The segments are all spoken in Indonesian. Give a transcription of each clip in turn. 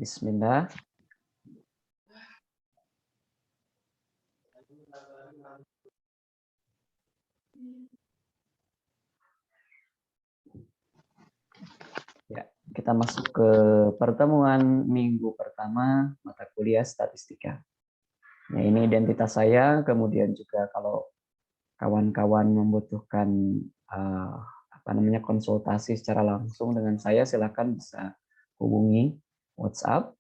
Bismillah. Ya, kita masuk ke pertemuan minggu pertama mata kuliah statistika. Nah, ini identitas saya, kemudian juga kalau kawan-kawan membutuhkan konsultasi secara langsung dengan saya, silakan bisa hubungi WhatsApp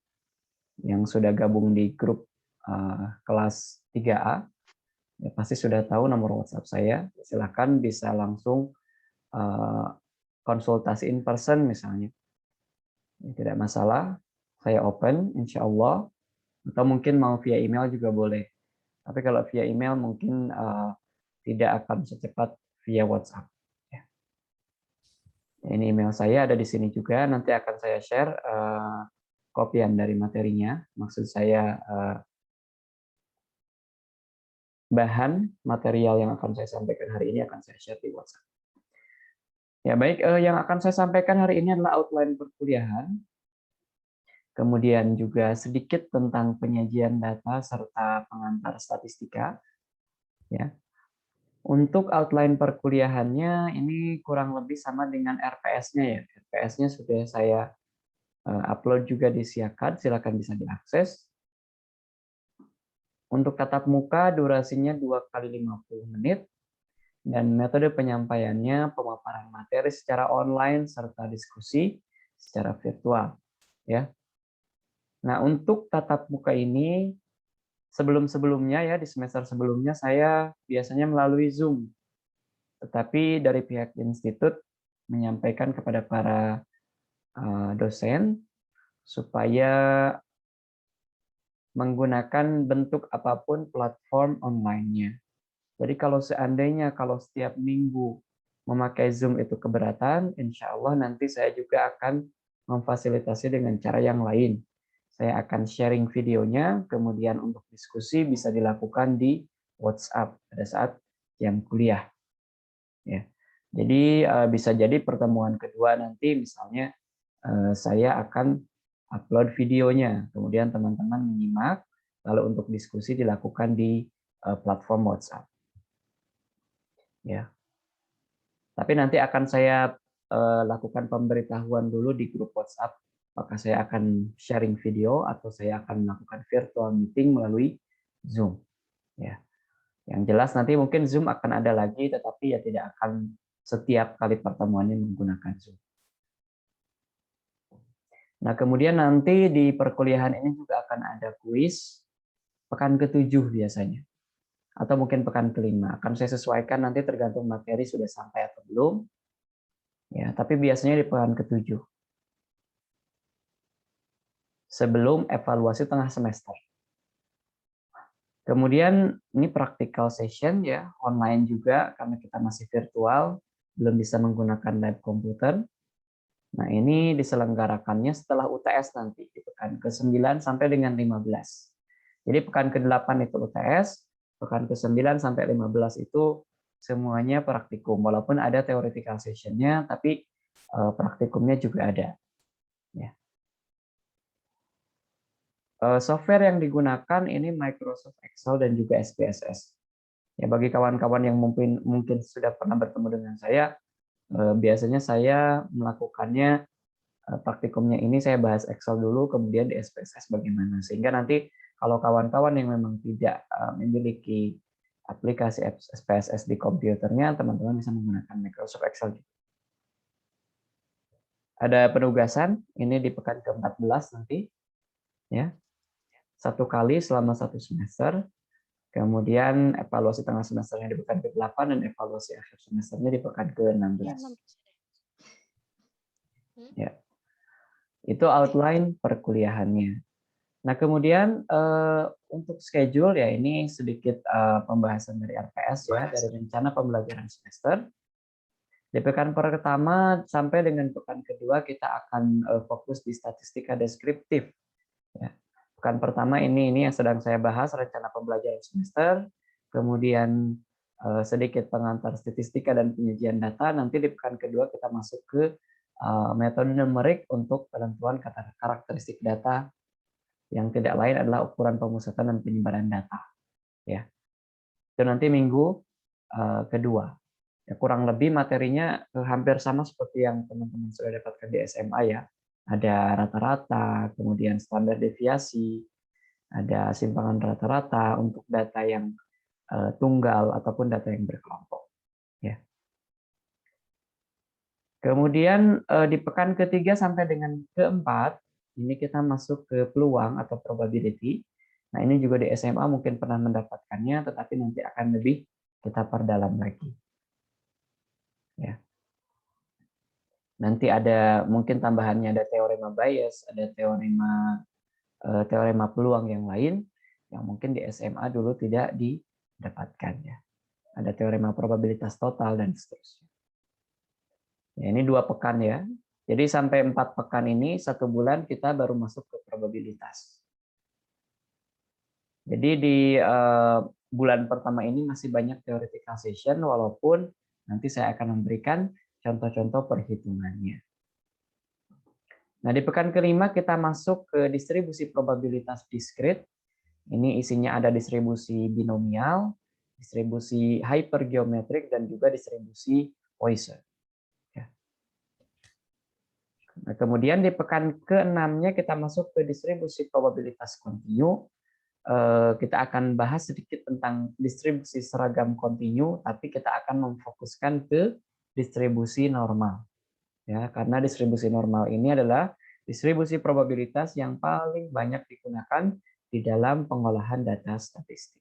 yang sudah gabung di grup kelas 3A. Ya, pasti sudah tahu nomor WhatsApp saya. Silakan bisa langsung konsultasi in person misalnya. Tidak masalah, saya open insya Allah. Atau mungkin mau via email juga boleh. Tapi kalau via email mungkin tidak akan secepat via WhatsApp. Ya. Ini email saya ada di sini juga. Nanti akan saya share kopian dari materinya. Maksud saya bahan material yang akan saya sampaikan hari ini akan saya share di WhatsApp. Ya baik, yang akan saya sampaikan hari ini adalah outline perkuliahan. Kemudian juga sedikit tentang penyajian data serta pengantar statistika. Ya. Untuk outline perkuliahannya ini kurang lebih sama dengan RPS-nya ya. RPS-nya sudah saya upload juga di Siakad, silakan bisa diakses. Untuk tatap muka durasinya 2 kali 50 menit dan metode penyampaiannya pemaparan materi secara online serta diskusi secara virtual ya. Nah, untuk tatap muka ini sebelum-sebelumnya ya di semester sebelumnya saya biasanya melalui Zoom. Tetapi dari pihak institut menyampaikan kepada para dosen supaya menggunakan bentuk apapun platform online-nya. Jadi kalau seandainya kalau setiap minggu memakai Zoom itu keberatan, insya Allah nanti saya juga akan memfasilitasi dengan cara yang lain. Saya akan sharing videonya, kemudian untuk diskusi bisa dilakukan di WhatsApp pada saat jam kuliah. Ya. Jadi bisa jadi pertemuan kedua nanti misalnya saya akan upload videonya, kemudian teman-teman menyimak, lalu untuk diskusi dilakukan di platform WhatsApp. Ya. Tapi nanti akan saya lakukan pemberitahuan dulu di grup WhatsApp, apakah saya akan sharing video atau saya akan melakukan virtual meeting melalui Zoom. Ya. Yang jelas nanti mungkin Zoom akan ada lagi, tetapi ya tidak akan setiap kali pertemuannya menggunakan Zoom. Nah, kemudian nanti di perkuliahan ini juga akan ada kuis pekan ke-7 biasanya. Atau mungkin pekan ke-5. Akan saya sesuaikan nanti tergantung materi sudah sampai atau belum. Ya, tapi biasanya di pekan ke-7. Sebelum evaluasi tengah semester. Kemudian ini practical session ya, online juga karena kita masih virtual, belum bisa menggunakan lab komputer. Nah, ini diselenggarakannya setelah UTS nanti, di pekan ke-9 sampai dengan 15. Jadi pekan ke-8 itu UTS, pekan ke-9 sampai 15 itu semuanya praktikum. Walaupun ada theoretical session-nya, tapi praktikumnya juga ada. Ya. Software yang digunakan ini Microsoft Excel dan juga SPSS. Ya, bagi kawan-kawan yang mungkin sudah pernah bertemu dengan saya, biasanya saya melakukannya praktikumnya ini saya bahas Excel dulu, kemudian di SPSS bagaimana. Sehingga nanti kalau kawan-kawan yang memang tidak memiliki aplikasi SPSS di komputernya, teman-teman bisa menggunakan Microsoft Excel. Ada penugasan, ini di pekan ke-14 nanti. Ya, 1 kali selama 1 semester. Kemudian evaluasi tengah semesternya di pekan ke-8 dan evaluasi akhir semesternya di pekan ke-16. Ya. Itu outline perkuliahannya. Nah, kemudian untuk schedule ya ini sedikit pembahasan dari RPS ya, dari rencana pembelajaran semester. Di pekan pertama sampai dengan pekan kedua kita akan fokus di statistika deskriptif. Ya. Pekan pertama ini yang sedang saya bahas rencana pembelajaran semester, kemudian sedikit pengantar statistika dan penyajian data. Nanti di pekan kedua kita masuk ke metode numerik untuk penentuan karakteristik data yang tidak lain adalah ukuran pemusatan dan penyebaran data. Ya, itu nanti minggu kedua. Ya, kurang lebih materinya hampir sama seperti yang teman-teman sudah dapatkan di SMA ya. Ada rata-rata, kemudian standar deviasi, ada simpangan rata-rata untuk data yang tunggal ataupun data yang berkelompok. Ya. Kemudian di pekan ketiga sampai dengan keempat, ini kita masuk ke peluang atau probability. Nah, ini juga di SMA mungkin pernah mendapatkannya, tetapi nanti akan lebih kita perdalam lagi. Ya. Nanti ada mungkin tambahannya ada teorema bias, ada teorema peluang yang lain yang mungkin di SMA dulu tidak didapatkan ya. Ada teorema probabilitas total dan seterusnya. Ya, ini 2 pekan ya. Jadi sampai 4 pekan ini 1 bulan kita baru masuk ke probabilitas. Jadi di bulan pertama ini masih banyak theoretical session walaupun nanti saya akan memberikan contoh-contoh perhitungannya. Nah, di pekan kelima kita masuk ke distribusi probabilitas diskrit. Ini isinya ada distribusi binomial, distribusi hypergeometrik, dan juga distribusi Poisson. Nah, kemudian di pekan ke-6-nya kita masuk ke distribusi probabilitas kontinu. Kita akan bahas sedikit tentang distribusi seragam kontinu, tapi kita akan memfokuskan ke distribusi normal. Ya, karena distribusi normal ini adalah distribusi probabilitas yang paling banyak digunakan di dalam pengolahan data statistik.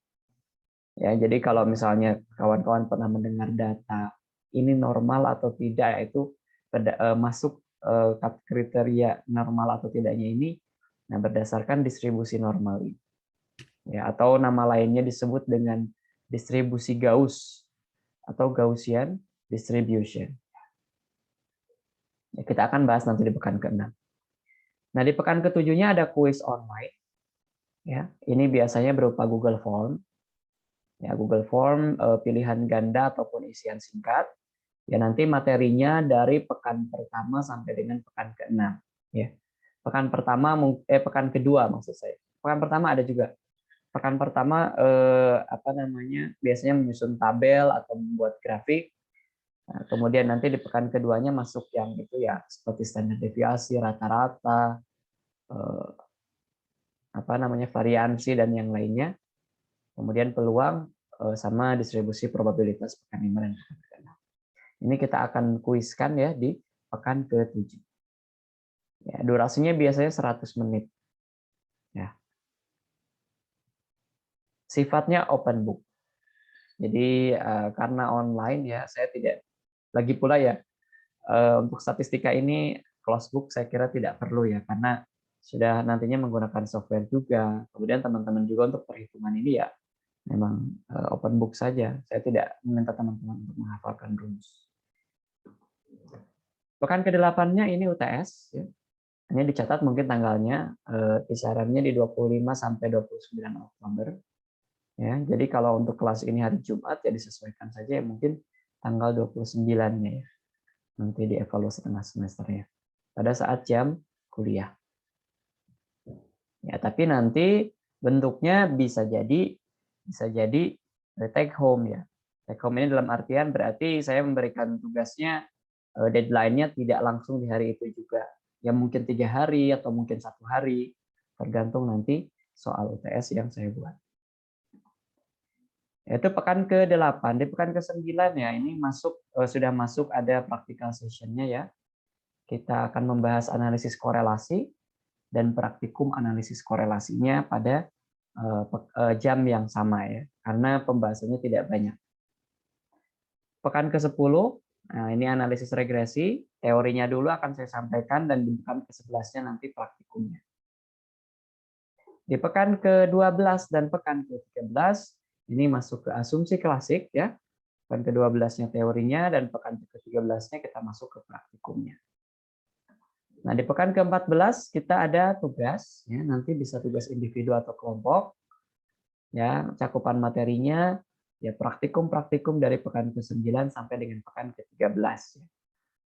Ya, jadi kalau misalnya kawan-kawan pernah mendengar data ini normal atau tidak, itu masuk kriteria normal atau tidaknya ini, nah berdasarkan distribusi normal ini. Ya, atau nama lainnya disebut dengan distribusi Gauss atau Gaussian distribution. Ya, kita akan bahas nanti di pekan ke-6. Nah, di pekan ke-7-nya ada kuis online. Ya, ini biasanya berupa Google Form. Ya, Google Form pilihan ganda ataupun isian singkat. Ya, nanti materinya dari pekan pertama sampai dengan pekan ke-6 ya. Pekan kedua maksud saya. Pekan pertama ada juga. Pekan pertama biasanya menyusun tabel atau membuat grafik. Nah, kemudian nanti di pekan keduanya masuk yang itu ya seperti standar deviasi, rata-rata, variansi dan yang lainnya. Kemudian peluang sama distribusi probabilitas pekan 5 dan pekan ke-6. Ini kita akan kuiskan ya di pekan ke-7. Ya, durasinya biasanya 100 menit. Ya. Sifatnya open book. Jadi karena online ya, saya tidak lagi pula ya untuk statistika ini close book saya kira tidak perlu ya, karena sudah nantinya menggunakan software juga. Kemudian teman-teman juga untuk perhitungan ini ya memang open book saja. Saya tidak meminta teman-teman untuk menghafalkan rumus. Pekan ke-8-nya ini UTS. Ya. Ini dicatat mungkin tanggalnya, kisarannya di 25 sampai 29 Oktober. Ya, jadi kalau untuk kelas ini hari Jumat ya disesuaikan saja ya, mungkin tanggal 29-nya ya. Nanti dievaluasi tengah semesternya. Pada saat jam kuliah. Ya, tapi nanti bentuknya bisa jadi take home ya. Take home ini dalam artian berarti saya memberikan tugasnya, deadline-nya tidak langsung di hari itu juga. Ya mungkin 3 hari atau mungkin 1 hari, tergantung nanti soal UTS yang saya buat. Itu pekan ke-8. Di pekan ke-9 ya, ini sudah masuk ada practical session-nya ya. Kita akan membahas analisis korelasi dan praktikum analisis korelasinya pada jam yang sama ya, karena pembahasannya tidak banyak. Pekan ke-10, nah ini analisis regresi, teorinya dulu akan saya sampaikan dan di pekan ke-11-nya nanti praktikumnya. Di pekan ke-12 dan pekan ke-13 ini masuk ke asumsi klasik ya. Pekan ke-12-nya teorinya dan pekan ke-13-nya kita masuk ke praktikumnya. Nah, di pekan ke-14 kita ada tugas ya, nanti bisa tugas individu atau kelompok. Ya, cakupan materinya ya praktikum-praktikum dari pekan ke-9 sampai dengan pekan ke-13 ya.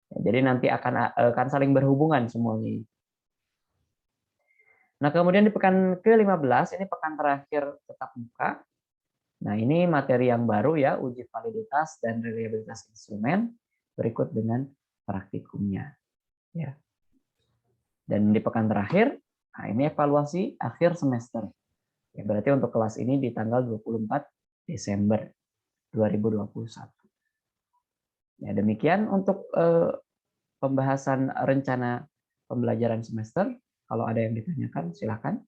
Ya, jadi nanti akan saling berhubungan semuanya. Nah, kemudian di pekan ke-15, ini pekan terakhir tetap muka. Nah, ini materi yang baru ya, uji validitas dan reliabilitas instrumen, berikut dengan praktikumnya. Ya. Dan di pekan terakhir, nah ini evaluasi akhir semester. Ya, berarti untuk kelas ini di tanggal 24 Desember 2021. Ya, demikian untuk pembahasan rencana pembelajaran semester. Kalau ada yang ditanyakan, silakan.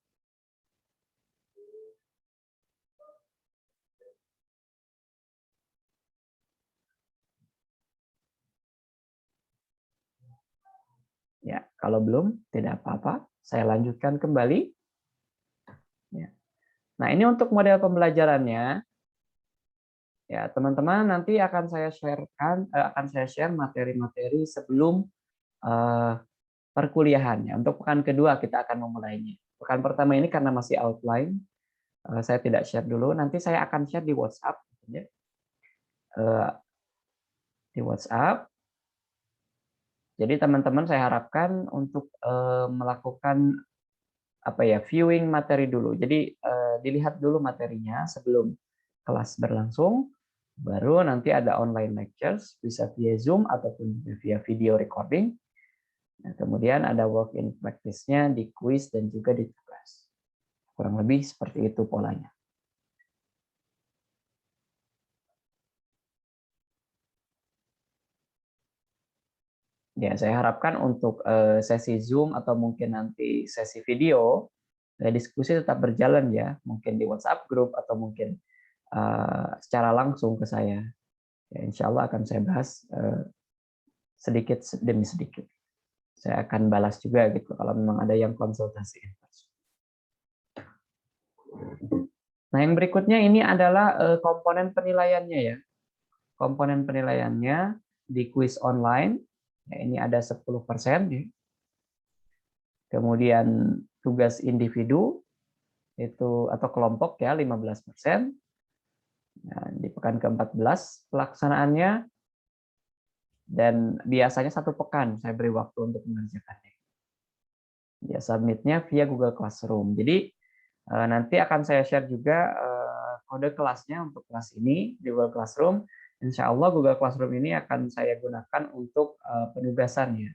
Ya, kalau belum, tidak apa-apa. Saya lanjutkan kembali. Ya. Nah, ini untuk model pembelajarannya. Ya, teman-teman nanti akan saya share materi-materi sebelum perkuliahannya. Untuk pekan kedua kita akan memulainya. Pekan pertama ini karena masih outline, saya tidak share dulu. Nanti saya akan share di WhatsApp, ya. Di WhatsApp. Jadi teman-teman saya harapkan untuk melakukan viewing materi dulu. Jadi dilihat dulu materinya sebelum kelas berlangsung. Baru nanti ada online lectures, bisa via Zoom ataupun via video recording. Nah, kemudian ada work in practice-nya di quiz dan juga di tugas. Kurang lebih seperti itu polanya. Ya, saya harapkan untuk sesi Zoom atau mungkin nanti sesi video, diskusi tetap berjalan ya, mungkin di WhatsApp group atau mungkin secara langsung ke saya. Ya, insya Allah akan saya bahas sedikit demi sedikit. Saya akan balas juga gitu kalau memang ada yang konsultasi. Nah, yang berikutnya ini adalah komponen penilaiannya ya. Komponen penilaiannya di quiz online, ya, ini ada 10%. Ya. Kemudian tugas individu itu atau kelompok ya 15%. Nah, di pekan ke-14 pelaksanaannya, dan biasanya 1 pekan saya beri waktu untuk mengerjakannya. Ya, submitnya via Google Classroom. Jadi nanti akan saya share juga kode kelasnya untuk kelas ini di Google Classroom. Insya Allah Google Classroom ini akan saya gunakan untuk penugasannya.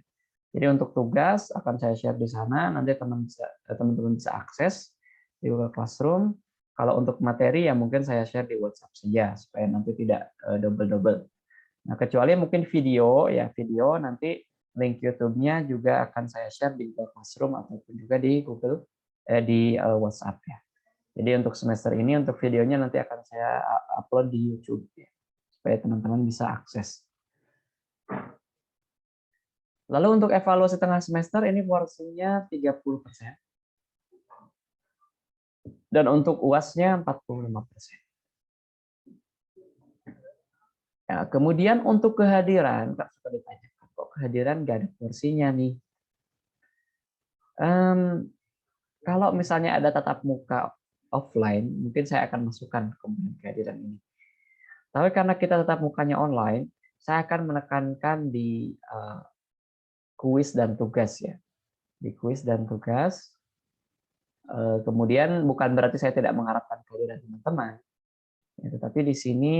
Jadi untuk tugas akan saya share di sana, nanti teman-teman bisa akses di Google Classroom. Kalau untuk materi ya mungkin saya share di WhatsApp saja supaya nanti tidak double-double. Nah, kecuali mungkin video ya, video nanti link YouTube-nya juga akan saya share di Google Classroom ataupun juga di di WhatsApp ya. Jadi untuk semester ini untuk videonya nanti akan saya upload di YouTube ya, supaya teman-teman bisa akses. Lalu untuk evaluasi tengah semester ini porsinya 30%. Dan untuk UAS-nya 45%. Ya, kemudian untuk kehadiran, Kak suka ditanyakan, kok kehadiran nggak ada porsinya nih? Kalau misalnya ada tatap muka offline, mungkin saya akan masukkan komponen kehadiran ini. Tapi karena kita tatap mukanya online, saya akan menekankan di kuis dan tugas ya. Di kuis dan tugas. Kemudian bukan berarti saya tidak mengharapkan kehadiran teman-teman. Ya, tetapi di sini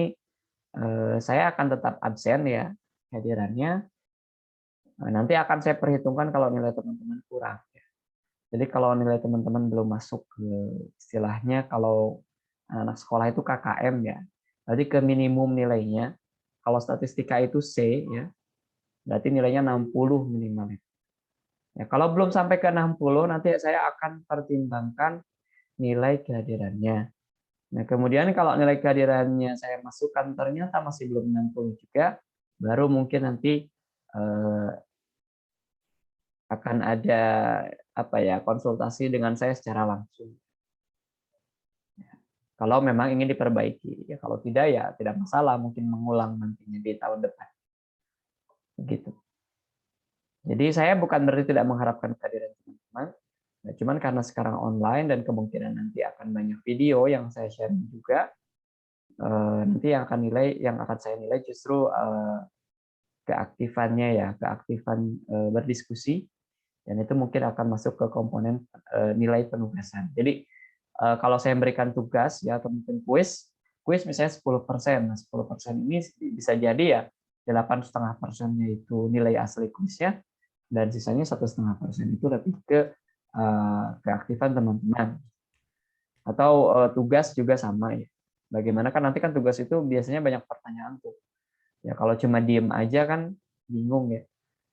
saya akan tetap absen ya kehadirannya. Nanti akan saya perhitungkan kalau nilai teman-teman kurang. Jadi kalau nilai teman-teman belum masuk ke istilahnya kalau anak sekolah itu KKM ya. Berarti ke minimum nilainya. Kalau statistika itu C ya. Berarti nilainya 60 minimal. Ya, kalau belum sampai ke 60 nanti saya akan pertimbangkan nilai kehadirannya. Nah, kemudian kalau nilai kehadirannya saya masukkan ternyata masih belum 60 juga, baru mungkin nanti akan ada konsultasi dengan saya secara langsung. Kalau memang ingin diperbaiki, ya kalau tidak ya tidak masalah, mungkin mengulang nantinya di tahun depan. Begitu. Jadi saya bukan berarti tidak mengharapkan kehadiran teman-teman, nah, cuman karena sekarang online dan kemungkinan nanti akan banyak video yang saya share juga, nanti yang akan saya nilai justru keaktifannya ya, keaktifan berdiskusi, dan itu mungkin akan masuk ke komponen nilai penugasan. Jadi kalau saya memberikan tugas ya atau mungkin kuis misalnya 10%. Nah, 10% ini bisa jadi ya 8,5%-nya itu nilai asli kuisnya, dan sisanya 1,5% itu lebih ke keaktifan teman-teman. Atau tugas juga sama ya. Bagaimana kan nanti kan tugas itu biasanya banyak pertanyaan tuh. Ya kalau cuma diem aja kan bingung ya.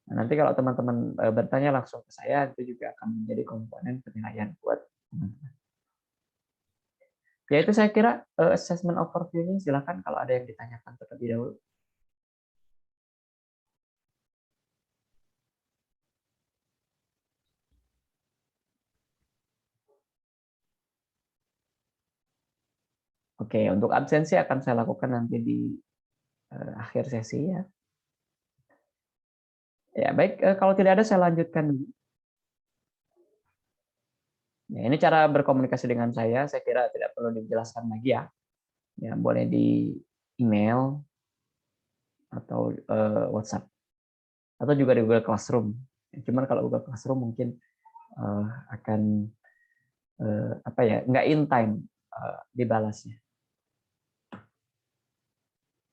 Nah, nanti kalau teman-teman bertanya langsung ke saya, itu juga akan menjadi komponen penilaian buat teman-teman. Ya itu saya kira assessment overview-nya, silakan kalau ada yang ditanyakan terlebih dahulu. Oke, untuk absensi akan saya lakukan nanti di akhir sesi ya. Ya baik, kalau tidak ada saya lanjutkan. Ya, ini cara berkomunikasi dengan saya kira tidak perlu dijelaskan lagi ya. Ya boleh di email atau WhatsApp atau juga di Google Classroom. Cuman kalau Google Classroom mungkin akan apa ya, nggak in time dibalasnya.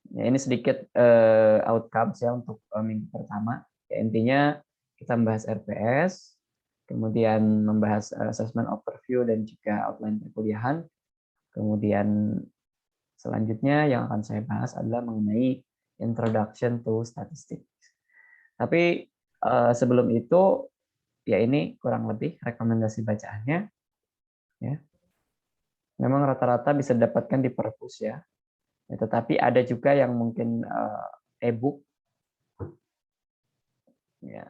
Ya, ini sedikit outcomes ya untuk minggu pertama. Ya, intinya kita membahas RPS, kemudian membahas assessment overview dan juga outline perkuliahan. Kemudian selanjutnya yang akan saya bahas adalah mengenai introduction to statistics. Tapi sebelum itu ya ini kurang lebih rekomendasi bacaannya ya. Memang rata-rata bisa didapatkan di perpus ya. Ya, tetapi ada juga yang mungkin e-book ya.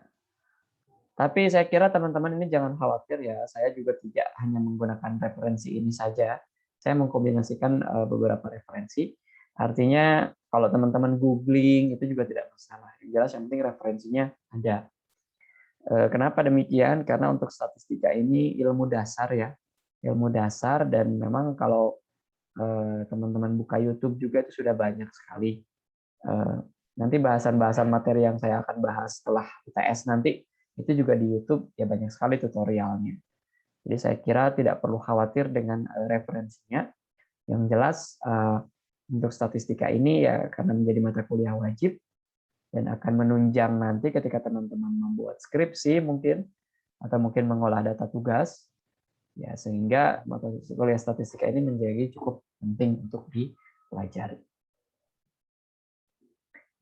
Tapi saya kira teman-teman ini jangan khawatir ya. Saya juga tidak hanya menggunakan referensi ini saja. Saya mengkombinasikan beberapa referensi. Artinya kalau teman-teman googling itu juga tidak masalah. Yang jelas yang penting referensinya ada. Kenapa demikian? Karena untuk statistika ini ilmu dasar ya. Ilmu dasar, dan memang kalau teman-teman buka YouTube juga itu sudah banyak sekali. Nanti bahasan-bahasan materi yang saya akan bahas setelah UTS nanti itu juga di YouTube ya, banyak sekali tutorialnya. Jadi saya kira tidak perlu khawatir dengan referensinya. Yang jelas untuk statistika ini ya karena menjadi mata kuliah wajib dan akan menunjang nanti ketika teman-teman membuat skripsi mungkin atau mungkin mengolah data tugas ya, sehingga mata kuliah statistika ini menjadi cukup penting untuk dipelajari.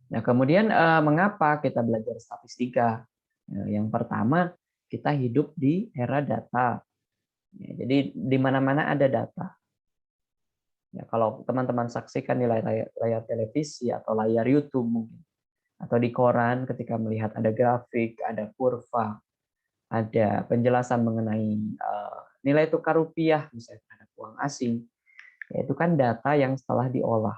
Nah, kemudian mengapa kita belajar statistika? Yang pertama, kita hidup di era data. Ya, jadi di mana-mana ada data. Ya, kalau teman-teman saksikan di layar televisi atau layar YouTube mungkin, atau di koran ketika melihat ada grafik, ada kurva, ada penjelasan mengenai nilai tukar rupiah misalnya terhadap uang asing, yaitu kan data yang setelah diolah.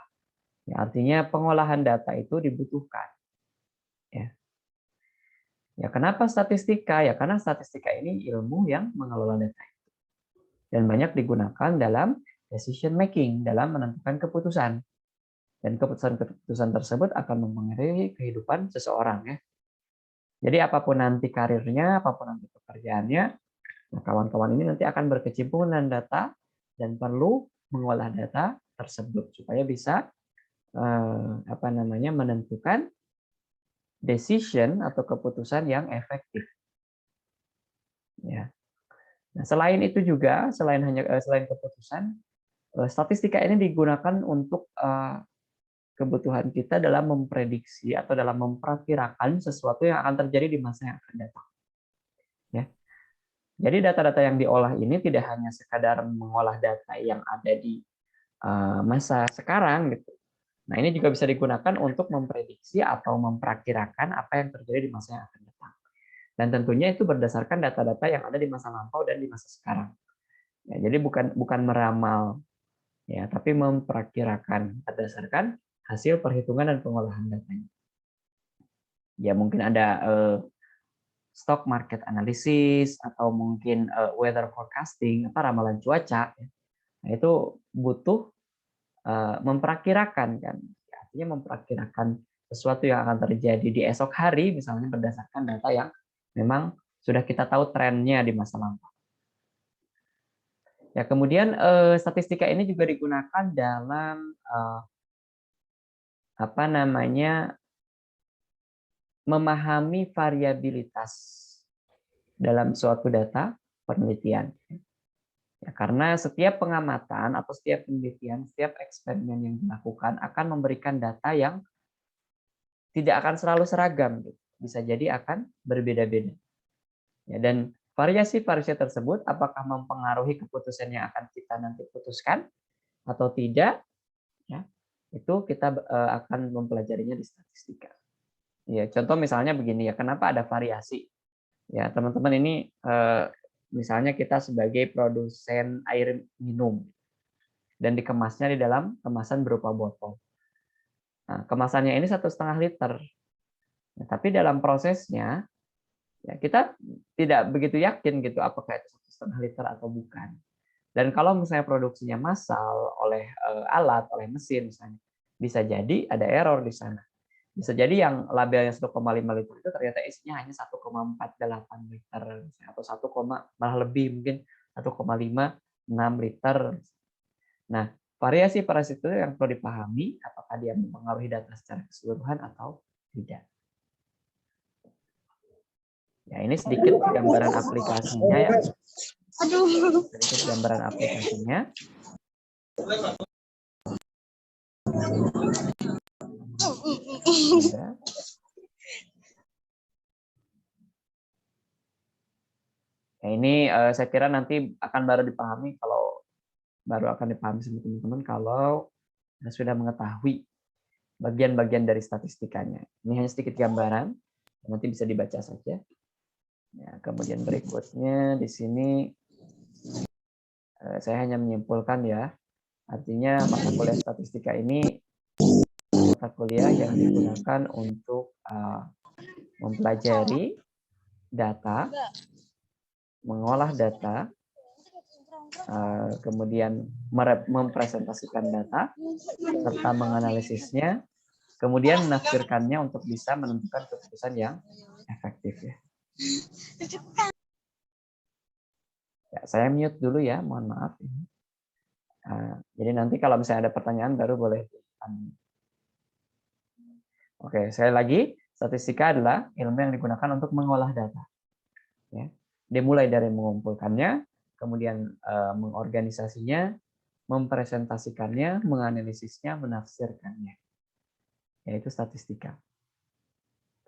Ya, artinya pengolahan data itu dibutuhkan. Ya. Ya, kenapa statistika? Ya, karena statistika ini ilmu yang mengelola data dan banyak digunakan dalam decision making, dalam menentukan keputusan. Dan keputusan-keputusan tersebut akan mempengaruhi kehidupan seseorang ya. Jadi apapun nanti karirnya, apapun nanti pekerjaannya, nah, kawan-kawan ini nanti akan berkecimpung dengan data dan perlu mengolah data tersebut supaya bisa menentukan decision atau keputusan yang efektif. Ya. Nah, selain itu juga, selain keputusan, statistika ini digunakan untuk kebutuhan kita dalam memprediksi atau dalam memperkirakan sesuatu yang akan terjadi di masa yang akan datang. Ya. Jadi data-data yang diolah ini tidak hanya sekadar mengolah data yang ada di masa sekarang gitu. Nah, ini juga bisa digunakan untuk memprediksi atau memperkirakan apa yang terjadi di masa yang akan datang. Dan tentunya itu berdasarkan data-data yang ada di masa lampau dan di masa sekarang. Ya, jadi bukan meramal, ya, tapi memperkirakan berdasarkan hasil perhitungan dan pengolahan datanya. Ya mungkin ada stock market analysis atau mungkin weather forecasting, apa ramalan cuaca. Ya. Nah, itu butuh memperkirakan kan, artinya memperkirakan sesuatu yang akan terjadi di esok hari, misalnya berdasarkan data yang memang sudah kita tahu trennya di masa lampau. Ya, kemudian statistika ini juga digunakan dalam apa namanya, memahami variabilitas dalam suatu data penelitian. Ya, karena setiap pengamatan atau setiap penelitian, setiap eksperimen yang dilakukan akan memberikan data yang tidak akan selalu seragam, bisa jadi akan berbeda-beda. Ya, dan variasi-variasi tersebut apakah mempengaruhi keputusan yang akan kita nanti putuskan atau tidak? Ya, itu kita akan mempelajarinya di statistika. Ya, contoh misalnya begini ya, kenapa ada variasi? Ya, teman-teman ini misalnya kita sebagai produsen air minum dan dikemasnya di dalam kemasan berupa botol. Nah, kemasannya ini 1,5 liter. Nah, tapi dalam prosesnya ya kita tidak begitu yakin gitu apakah itu 1,5 liter atau bukan. Dan kalau misalnya produksinya massal oleh alat, oleh mesin misalnya, bisa jadi ada error di sana. Bisa jadi yang labelnya 1,5 liter itu ternyata isinya hanya 1,48 liter atau 1, malah lebih mungkin 1,56 liter. Nah, variasi-variasi itu yang perlu dipahami apakah dia mempengaruhi data secara keseluruhan atau tidak. Ya, ini sedikit gambaran aplikasinya ya. Sedikit gambaran aplikasinya. Ya. Ya, ini saya kira nanti akan baru dipahami sama teman-teman kalau sudah mengetahui bagian-bagian dari statistikanya. Ini hanya sedikit gambaran, nanti bisa dibaca saja. Ya, kemudian berikutnya di sini saya hanya menyimpulkan ya, artinya mata kuliah statistika ini mata kuliah yang digunakan untuk mempelajari data, mengolah data, kemudian mempresentasikan data, serta menganalisisnya, kemudian menafsirkannya untuk bisa menentukan keputusan yang efektif ya. Ya, saya mute dulu ya, mohon maaf. Jadi nanti kalau misalnya ada pertanyaan baru boleh. Oke, sekali lagi, statistika adalah ilmu yang digunakan untuk mengolah data. Ya. Dimulai dari mengumpulkannya, kemudian mengorganisasinya, mempresentasikannya, menganalisisnya, menafsirkannya. Yaitu statistika.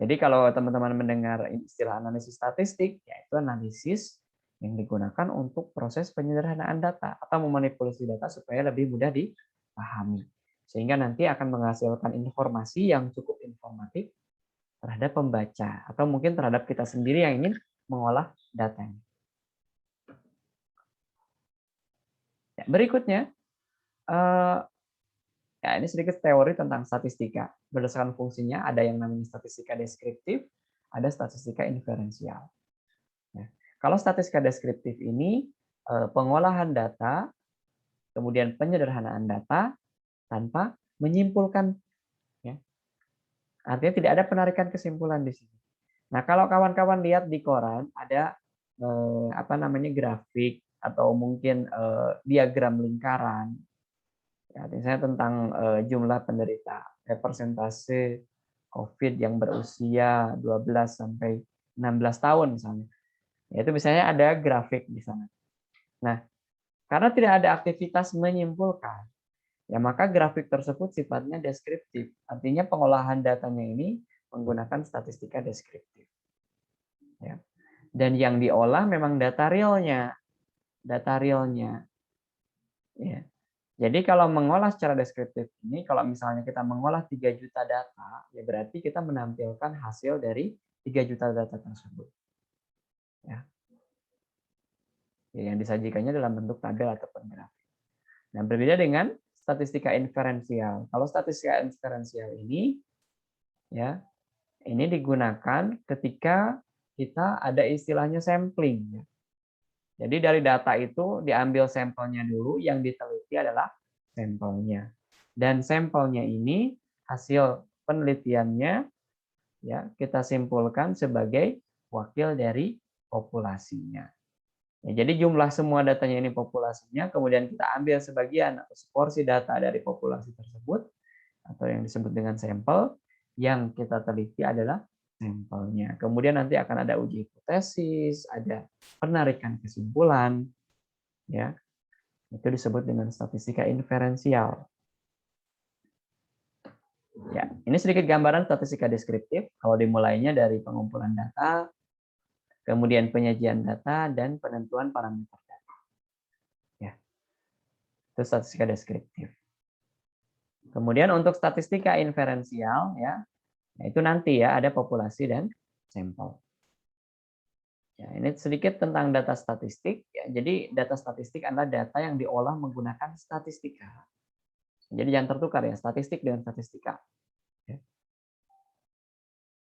Jadi kalau teman-teman mendengar istilah analisis statistik, yaitu analisis yang digunakan untuk proses penyederhanaan data atau memanipulasi data supaya lebih mudah dipahami. Sehingga nanti akan menghasilkan informasi yang cukup informatif terhadap pembaca atau mungkin terhadap kita sendiri yang ingin mengolah datanya. Ya, berikutnya, ya ini sedikit teori tentang statistika. Berdasarkan fungsinya, ada yang namanya statistika deskriptif, ada statistika inferensial. Ya. Kalau statistika deskriptif ini pengolahan data, kemudian penyederhanaan data tanpa menyimpulkan. Ya. Artinya tidak ada penarikan kesimpulan di sini. Nah, kalau kawan-kawan lihat di koran ada grafik atau mungkin diagram lingkaran. Ya, misalnya tentang jumlah penderita, persentase COVID yang berusia 12 sampai 16 tahun misalnya. Ya, itu misalnya ada grafik di sana. Nah, karena tidak ada aktivitas menyimpulkan, ya maka grafik tersebut sifatnya deskriptif. Artinya pengolahan datanya ini menggunakan statistika deskriptif. Ya. Dan yang diolah memang data realnya. Data realnya. Ya. Jadi kalau mengolah secara deskriptif ini, kalau misalnya kita mengolah 3 juta data, ya berarti kita menampilkan hasil dari 3 juta data tersebut. Ya. Yang disajikannya dalam bentuk tabel ataupun grafik. Nah, berbeda dengan statistika inferensial. Kalau statistika inferensial ini, ya, ini digunakan ketika kita ada istilahnya sampling. Jadi dari data itu diambil sampelnya dulu, yang diteliti adalah sampelnya. Dan sampelnya ini, hasil penelitiannya ya kita simpulkan sebagai wakil dari populasinya. Ya, jadi jumlah semua datanya ini populasinya, kemudian kita ambil sebagian atau seporsi data dari populasi tersebut, atau yang disebut dengan sampel, yang kita teliti adalah sampelnya. Kemudian nanti akan ada uji hipotesis, ada penarikan kesimpulan, ya itu disebut dengan statistika inferensial. Ya, ini sedikit gambaran statistika deskriptif. Kalau dimulainya dari pengumpulan data, kemudian penyajian data dan penentuan parameter data. Ya, itu statistika deskriptif. Kemudian untuk statistika inferensial, ya itu nanti ya ada populasi dan sampel. Ya, ini sedikit tentang data statistik. Ya, jadi data statistik adalah data yang diolah menggunakan statistika. Jadi jangan tertukar ya statistik dengan statistika.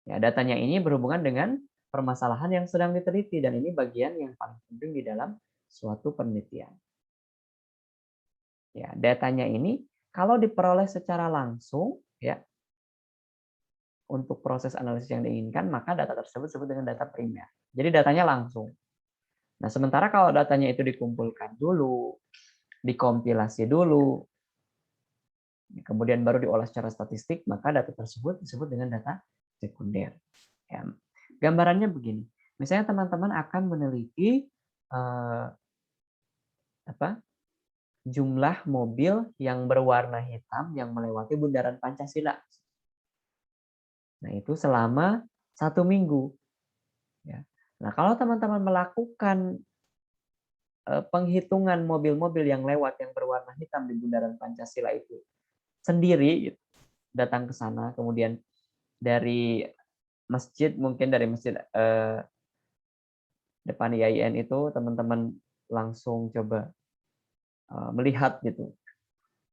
Ya, datanya ini berhubungan dengan permasalahan yang sedang diteliti dan ini bagian yang paling penting di dalam suatu penelitian. Ya, datanya ini kalau diperoleh secara langsung ya untuk proses analisis yang diinginkan, maka data tersebut disebut dengan data primer. Jadi datanya langsung. Nah, sementara kalau datanya itu dikumpulkan dulu, dikompilasi dulu, kemudian baru diolah secara statistik, maka data tersebut disebut dengan data sekunder. Ya. Gambarannya begini, misalnya teman-teman akan meneliti jumlah mobil yang berwarna hitam yang melewati Bundaran Pancasila. Nah, itu selama 1 minggu. Ya. Nah, kalau teman-teman melakukan penghitungan mobil-mobil yang lewat yang berwarna hitam di Bundaran Pancasila itu sendiri, gitu, datang ke sana, kemudian dari masjid, mungkin dari masjid depan IAIN itu, teman-teman langsung coba melihat gitu,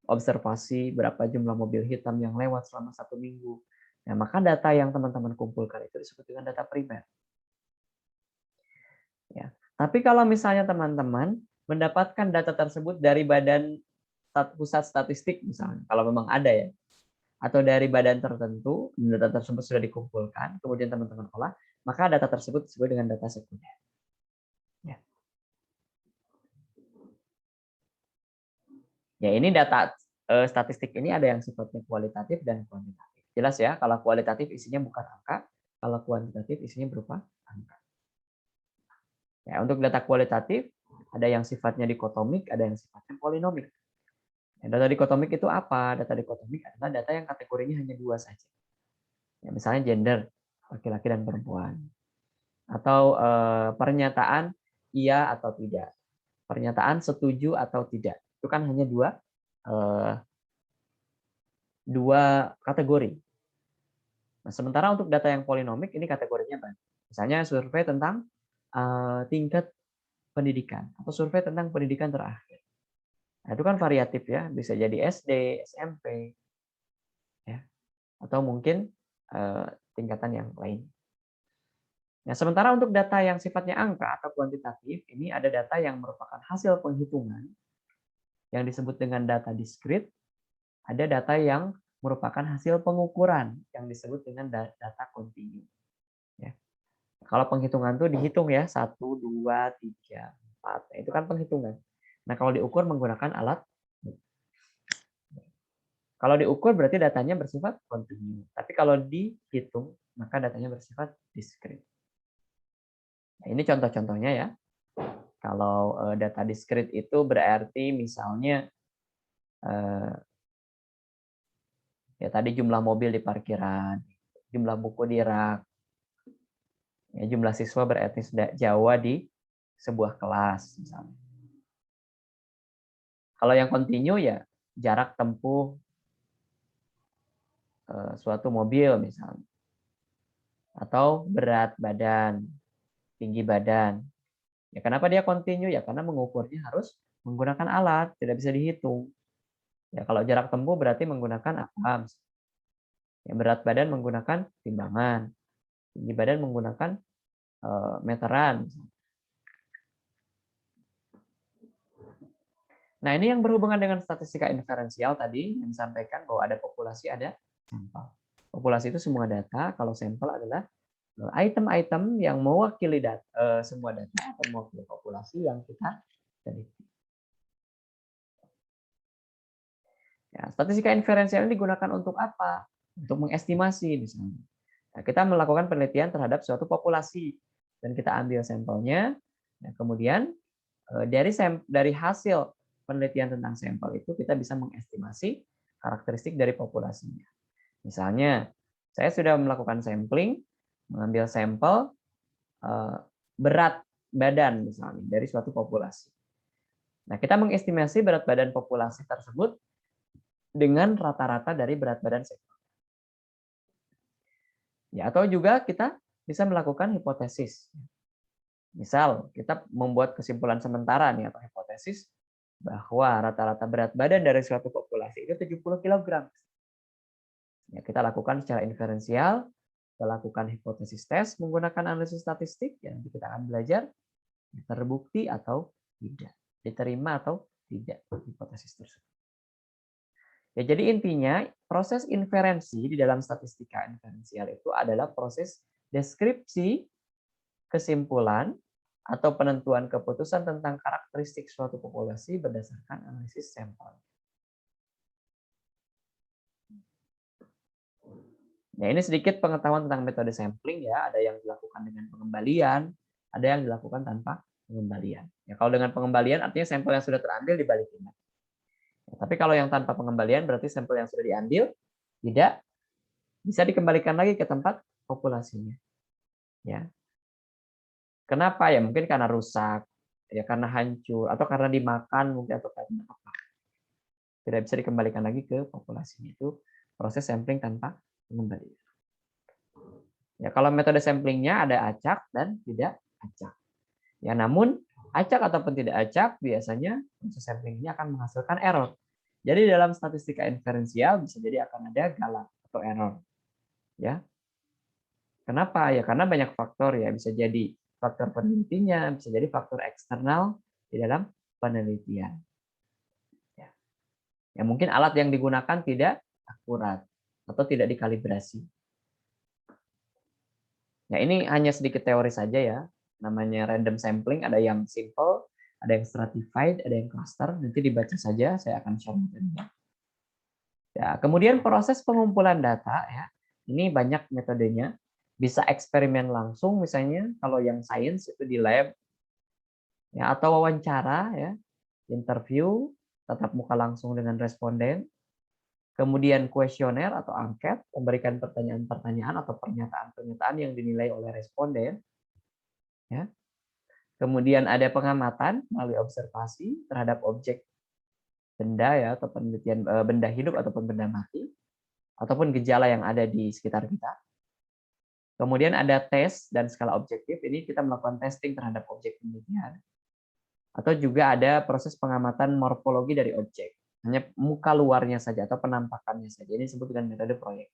observasi berapa jumlah mobil hitam yang lewat selama 1 minggu. Nah, maka data yang teman-teman kumpulkan itu disebut dengan data primer. Ya. Tapi kalau misalnya teman-teman mendapatkan data tersebut dari Badan Pusat Statistik misalnya, kalau memang ada ya, atau dari badan tertentu, data tersebut sudah dikumpulkan, kemudian teman-teman olah, maka data tersebut disebut dengan data sekunder. Ya. Ya, ini data statistik ini ada yang sifatnya kualitatif dan kuantitatif. Jelas ya, kalau kualitatif isinya bukan angka, kalau kuantitatif isinya berupa angka. Ya, untuk data kualitatif ada yang sifatnya dikotomik, ada yang sifatnya polinomik. Ya, data dikotomik itu apa? Data dikotomik adalah data yang kategorinya hanya 2 saja. Ya, misalnya gender, laki-laki dan perempuan. Atau pernyataan iya atau tidak. Pernyataan setuju atau tidak. Itu kan hanya dua kategori. Nah, sementara untuk data yang polinomik ini kategorinya banyak. Misalnya survei tentang tingkat pendidikan atau survei tentang pendidikan terakhir. Nah, itu kan variatif ya, bisa jadi SD, SMP, ya, atau mungkin tingkatan yang lain. Nah, sementara untuk data yang sifatnya angka atau kuantitatif, ini ada data yang merupakan hasil penghitungan yang disebut dengan data diskrit, ada data yang merupakan hasil pengukuran yang disebut dengan data kontinu. Ya. Kalau penghitungan itu dihitung ya, 1, 2, 3, 4. Nah, itu kan penghitungan. Nah, kalau diukur menggunakan alat, kalau diukur berarti datanya bersifat kontinu. Tapi kalau dihitung, maka datanya bersifat diskrit. Nah, ini contoh-contohnya ya. Kalau data diskrit itu berarti misalnya ya tadi jumlah mobil di parkiran, jumlah buku di rak, ya, jumlah siswa beretnis Jawa di sebuah kelas misalnya. Kalau yang kontinu ya jarak tempuh suatu mobil misalnya, atau berat badan, tinggi badan. Ya kenapa dia kontinu? Ya karena mengukurnya harus menggunakan alat, tidak bisa dihitung. Ya kalau jarak tempuh berarti menggunakan apa? Ya, berat badan menggunakan timbangan, tinggi badan menggunakan meteran. Nah, ini yang berhubungan dengan statistika inferensial tadi yang disampaikan bahwa ada populasi, ada sampel. Populasi itu semua data, kalau sampel adalah item-item yang mewakili semua data atau mewakili populasi yang kita teliti. Ya, statistika inferensial ini digunakan untuk apa? Untuk mengestimasi misalnya. Nah, kita melakukan penelitian terhadap suatu populasi dan kita ambil sampelnya. Nah, kemudian dari hasil penelitian tentang sampel itu kita bisa mengestimasi karakteristik dari populasinya. Misalnya, saya sudah melakukan sampling, mengambil sampel berat badan misalnya dari suatu populasi. Nah, kita mengestimasi berat badan populasi tersebut dengan rata-rata dari berat badan sampel. Ya, atau juga kita bisa melakukan hipotesis. Misal, kita membuat kesimpulan sementara nih atau hipotesis bahwa rata-rata berat badan dari suatu populasi itu 70 kg. Ya, kita lakukan secara inferensial, kita lakukan hipotesis tes menggunakan analisis statistik, ya, nanti kita akan belajar terbukti atau tidak, diterima atau tidak hipotesis tersebut. Ya, jadi intinya proses inferensi di dalam statistika inferensial itu adalah proses deskripsi kesimpulan atau penentuan keputusan tentang karakteristik suatu populasi berdasarkan analisis sampel. Nah, ini sedikit pengetahuan tentang metode sampling ya. Ada yang dilakukan dengan pengembalian, ada yang dilakukan tanpa pengembalian. Ya, kalau dengan pengembalian artinya sampel yang sudah terambil dibalikin. Ya, tapi kalau yang tanpa pengembalian berarti sampel yang sudah diambil tidak bisa dikembalikan lagi ke tempat populasinya. Ya. Kenapa? Ya mungkin karena rusak, ya karena hancur, atau karena dimakan mungkin, atau karena apa. Tidak bisa dikembalikan lagi ke populasinya. Itu proses sampling tanpa pengembalian. Ya, kalau metode samplingnya ada acak dan tidak acak. Ya, namun acak ataupun tidak acak biasanya proses sampling ini akan menghasilkan error. Jadi dalam statistika inferensial bisa jadi akan ada galak atau error. Ya. Kenapa? Ya karena banyak faktor ya, bisa jadi faktor penelitinya, bisa jadi faktor eksternal di dalam penelitian. Ya. Ya mungkin alat yang digunakan tidak akurat atau tidak dikalibrasi. Ya ini hanya sedikit teori saja ya. Namanya random sampling, ada yang simple, ada yang stratified, ada yang cluster. Nanti dibaca saja, saya akan share materinya. Ya, kemudian proses pengumpulan data ya. Ini banyak metodenya. Bisa eksperimen langsung misalnya kalau yang sains itu di lab ya, atau wawancara ya, interview tatap muka langsung dengan responden. Kemudian kuesioner atau angket, memberikan pertanyaan-pertanyaan atau pernyataan-pernyataan yang dinilai oleh responden. Ya. Kemudian ada pengamatan melalui observasi terhadap objek benda ya, atau penelitian benda hidup ataupun benda mati, ataupun gejala yang ada di sekitar kita. Kemudian ada tes dan skala objektif, ini kita melakukan testing terhadap objek penelitian. Atau juga ada proses pengamatan morfologi dari objek, hanya muka luarnya saja atau penampakannya saja. Ini disebut dengan metode proyek.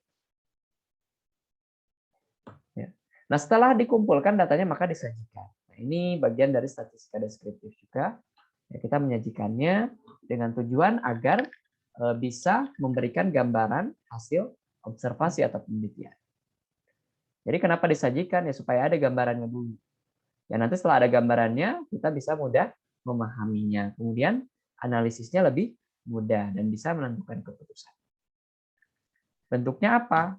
Ya. Nah, setelah dikumpulkan datanya maka disajikan. Nah, ini bagian dari statistika deskriptif juga. Ya, kita menyajikannya dengan tujuan agar bisa memberikan gambaran hasil observasi atau penelitian. Jadi kenapa disajikan? Ya supaya ada gambarannya dulu. Ya nanti setelah ada gambarannya, kita bisa mudah memahaminya. Kemudian analisisnya lebih mudah dan bisa menentukan keputusan. Bentuknya apa?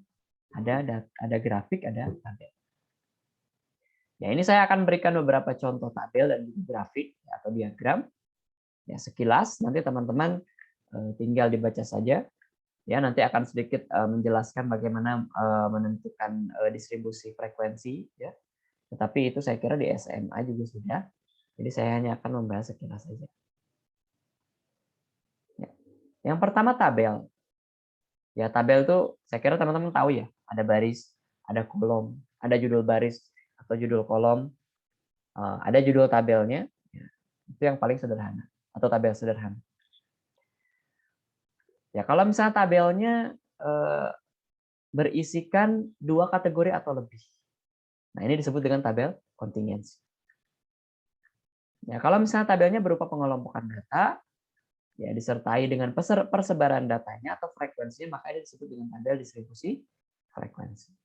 Ada grafik, ada tabel. Ya ini saya akan berikan beberapa contoh tabel dan grafik atau diagram. Ya sekilas nanti teman-teman tinggal dibaca saja. Ya nanti akan sedikit menjelaskan bagaimana menentukan distribusi frekuensi ya. Tetapi itu saya kira di SMA juga sudah. Jadi saya hanya akan membahas sekilas saja. Ya. Yang pertama tabel. Ya tabel itu saya kira teman-teman tahu ya, ada baris, ada kolom, ada judul baris atau judul kolom, ada judul tabelnya. Ya. Itu yang paling sederhana atau tabel sederhana. Ya kalau misalnya tabelnya berisikan 2 kategori atau lebih. Nah, ini disebut dengan tabel kontingensi. Ya, kalau misalnya tabelnya berupa pengelompokan data, ya disertai dengan persebaran datanya atau frekuensinya, maka ini disebut dengan tabel distribusi frekuensi.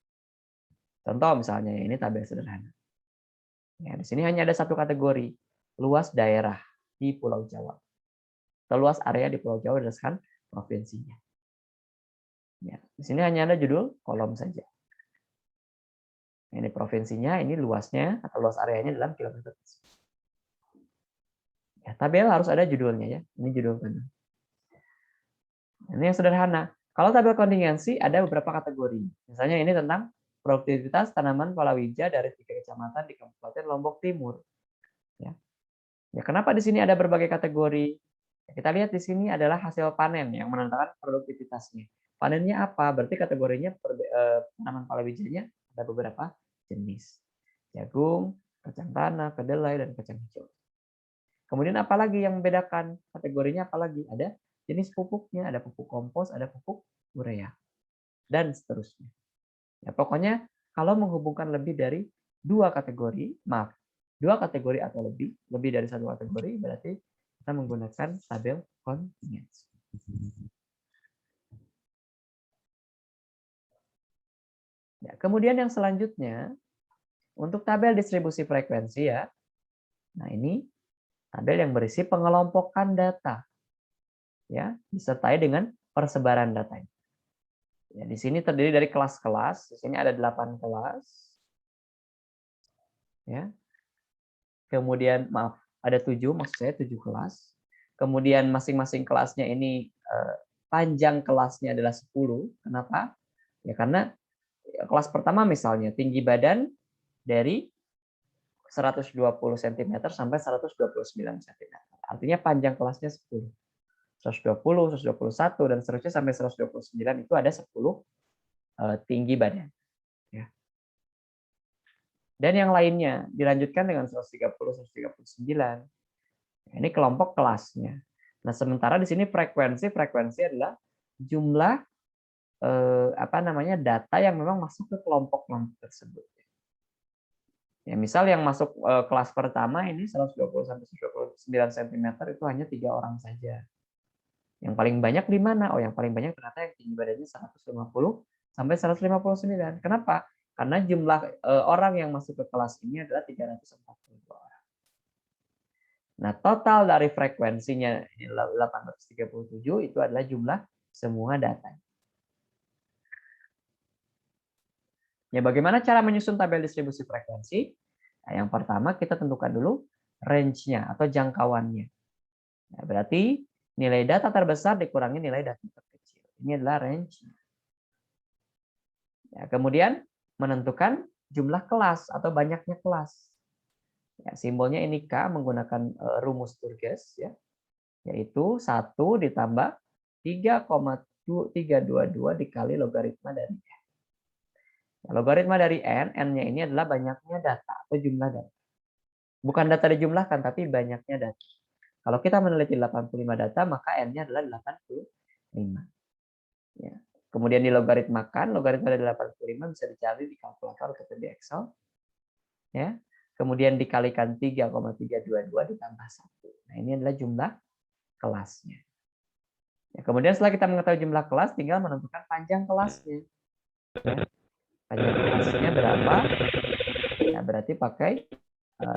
Contoh misalnya ini tabel sederhana. Ya, di sini hanya ada satu kategori, luas daerah di Pulau Jawa. Atau luas area di Pulau Jawa berdasarkan provinsinya. Ya, di sini hanya ada judul kolom saja. Ini provinsinya, ini luasnya atau luas areanya dalam kilometer. Ya, tabel harus ada judulnya ya. Ini judul tabel. Ini yang sederhana. Kalau tabel kontingensi ada beberapa kategori. Misalnya ini tentang produktivitas tanaman palawija dari 3 kecamatan di Kabupaten Lombok Timur. Ya. Ya, kenapa di sini ada berbagai kategori? Ya, kita lihat di sini adalah hasil panen yang menentukan produktivitasnya. Panennya apa? Berarti kategorinya tanaman palawijanya ada beberapa jenis. Jagung, kacang tanah, kedelai, dan kacang hijau. Kemudian apalagi yang membedakan? Kategorinya apalagi? Ada jenis pupuknya, ada pupuk kompos, ada pupuk urea, dan seterusnya. Ya, pokoknya kalau menghubungkan lebih dari 2 kategori, maaf, 2 kategori atau lebih dari 1 kategori, berarti kita menggunakan tabel kontingensi. Ya, kemudian yang selanjutnya, untuk tabel distribusi frekuensi ya, nah ini tabel yang berisi pengelompokan data, ya, disertai dengan persebaran datanya. Ya, di sini terdiri dari kelas-kelas. Di sini ada 8 kelas. Ya. Kemudian maaf, ada 7, maksud saya 7 kelas. Kemudian masing-masing kelasnya ini panjang kelasnya adalah 10. Kenapa? Ya karena kelas pertama misalnya tinggi badan dari 120 cm sampai 129 cm. Artinya panjang kelasnya 10. 120, 121 dan seterusnya sampai 129 itu ada 10 tinggi badan. Ya. Dan yang lainnya dilanjutkan dengan 130, 139. Ini kelompok kelasnya. Nah, sementara di sini frekuensi adalah jumlah data yang memang masuk ke kelompok-kelompok tersebut. Ya, misal yang masuk kelas pertama ini 120 sampai 129 cm itu hanya 3 orang saja. Yang paling banyak di mana? Oh, yang paling banyak ternyata yang tinggi badannya 150 sampai 159. Kenapa? Karena jumlah orang yang masuk ke kelas ini adalah 342 orang. Nah, total dari frekuensinya 837 itu adalah jumlah semua data. Ya, bagaimana cara menyusun tabel distribusi frekuensi? Nah, yang pertama kita tentukan dulu range-nya atau jangkauannya. Nah, berarti nilai data terbesar dikurangi nilai data terkecil. Ini adalah range. Ya, kemudian menentukan jumlah kelas atau banyaknya kelas. Ya, simbolnya ini K menggunakan rumus Burgess, ya, yaitu 1 ditambah 3,322 dikali logaritma dari N. Nah, logaritma dari N-nya ini adalah banyaknya data atau jumlah data. Bukan data dijumlahkan, tapi banyaknya data. Kalau kita meneliti 85 data, maka N-nya adalah 85. Ya. Kemudian dilogaritmakan, logaritma dari 85 bisa dicari di kalkulator atau di Excel. Ya. Kemudian dikalikan 3,322 ditambah 1. Nah, ini adalah jumlah kelasnya. Ya, kemudian setelah kita mengetahui jumlah kelas, tinggal menentukan panjang kelasnya. Ya. Panjang kelasnya berapa? Ya, berarti pakai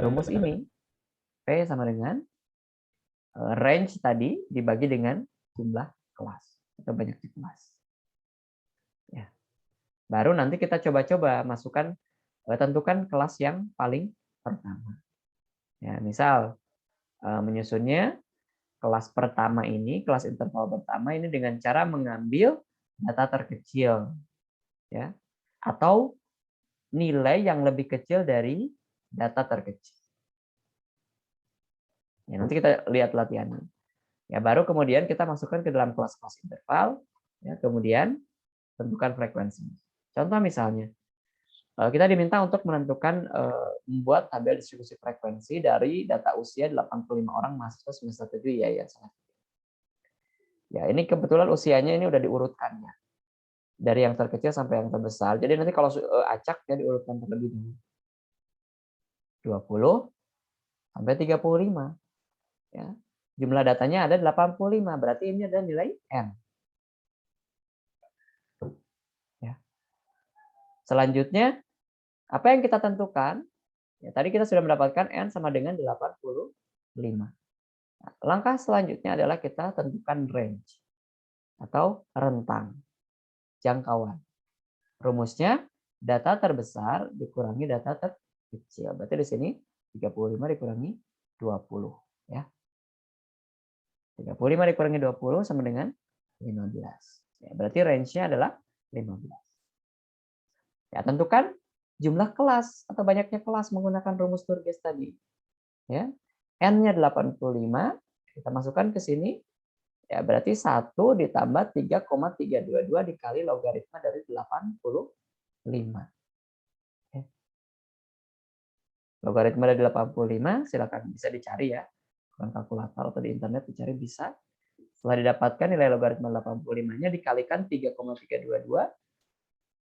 rumus ini. P sama dengan range tadi dibagi dengan jumlah kelas atau banyaknya kelas. Ya. Baru nanti kita coba-coba masukkan, tentukan kelas yang paling pertama. Ya, misal menyusunnya kelas pertama ini, kelas interval pertama ini dengan cara mengambil data terkecil, ya, atau nilai yang lebih kecil dari data terkecil. Ya, nanti kita lihat latihannya. Ya, baru kemudian kita masukkan ke dalam kelas-kelas interval, ya, kemudian tentukan frekuensinya. Contoh misalnya, kita diminta untuk menentukan membuat tabel distribusi frekuensi dari data usia 85 orang mahasiswa semester 7 yayasan. Ya, ini kebetulan usianya ini udah diurutkan ya. Dari yang terkecil sampai yang terbesar. Jadi nanti kalau acak ya diurutkan terlebih dahulu. 20 sampai 35. Ya. Jumlah datanya ada 85, berarti ini adalah nilai N. Ya. Selanjutnya, apa yang kita tentukan? Ya, tadi kita sudah mendapatkan N sama dengan 85. Nah, langkah selanjutnya adalah kita tentukan range atau rentang jangkauan. Rumusnya data terbesar dikurangi data terkecil. Berarti di sini 35 dikurangi 20 ya. 35 dikurangi 20 sama dengan 15. Ya, berarti range-nya adalah 15. Ya, tentukan jumlah kelas atau banyaknya kelas menggunakan rumus Turges tadi. Ya. N-nya 85, kita masukkan ke sini. Ya, berarti 1 ditambah 3,322 dikali logaritma dari 85. Ya. Logaritma dari 85 silakan bisa dicari ya. Dengan kalkulator atau di internet dicari bisa. Setelah didapatkan nilai logaritma 85-nya dikalikan 3,322,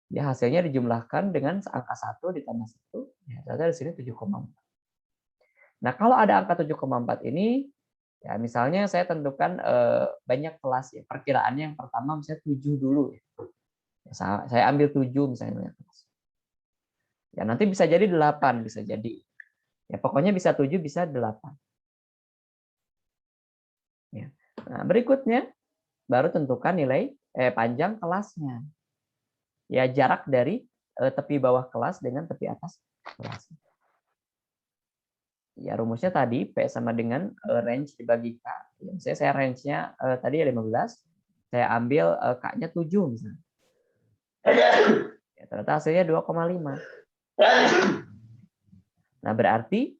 ya hasilnya dijumlahkan dengan angka 1 ditambah 1, ya ternyata di sini 7,4. Nah, kalau ada angka 7,4 ini, ya misalnya saya tentukan banyak kelas ya. Perkiraannya yang pertama misalnya 7 dulu ya. Saya ambil 7 misalnya banyak kelas. Ya nanti bisa jadi 8, bisa jadi. Ya pokoknya bisa 7, bisa 8. Ya. Nah, berikutnya baru tentukan nilai panjang kelasnya. Ya jarak dari tepi bawah kelas dengan tepi atas kelas. Ya rumusnya tadi P sama dengan range dibagi K. Ya, misalnya saya range-nya tadi 15, saya ambil K-nya 7 misalnya. Ya, ternyata hasilnya 2,5. Nah, berarti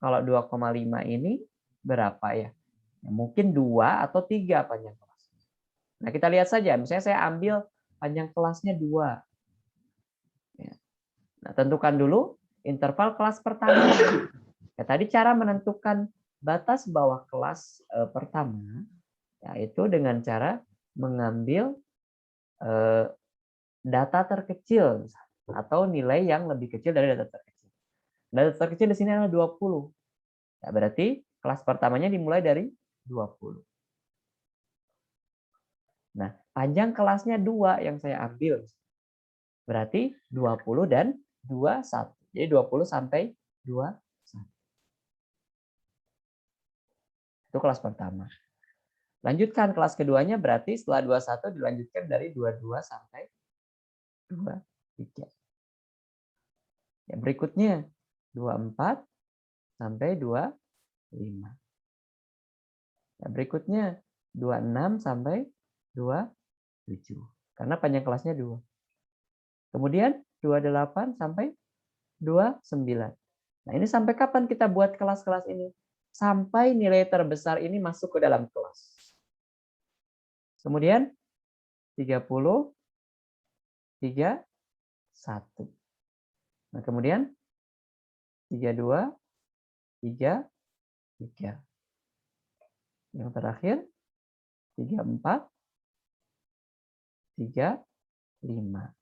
kalau 2,5 ini berapa ya? Ya mungkin 2 atau 3 panjang kelas. Nah, kita lihat saja. Misalnya saya ambil panjang kelasnya 2. Ya. Nah, tentukan dulu interval kelas pertama. Ya, tadi cara menentukan batas bawah kelas pertama, yaitu dengan cara mengambil data terkecil atau nilai yang lebih kecil dari data terkecil. Data terkecil di sini adalah 20. Ya, berarti kelas pertamanya dimulai dari 20. Nah, panjang kelasnya 2 yang saya ambil. Berarti 20 dan 21. Jadi 20 sampai 21. Itu kelas pertama. Lanjutkan kelas keduanya berarti setelah 21 dilanjutkan dari 22 sampai 23. Ya, berikutnya 24 sampai 25. Ya, berikutnya 26 sampai 27. Karena panjang kelasnya 2. Kemudian 28 sampai 29. Nah, ini sampai kapan kita buat kelas-kelas ini? Sampai nilai terbesar ini masuk ke dalam kelas. Kemudian 30, 31. Nah, kemudian 32, 33. Yang terakhir 34, 35.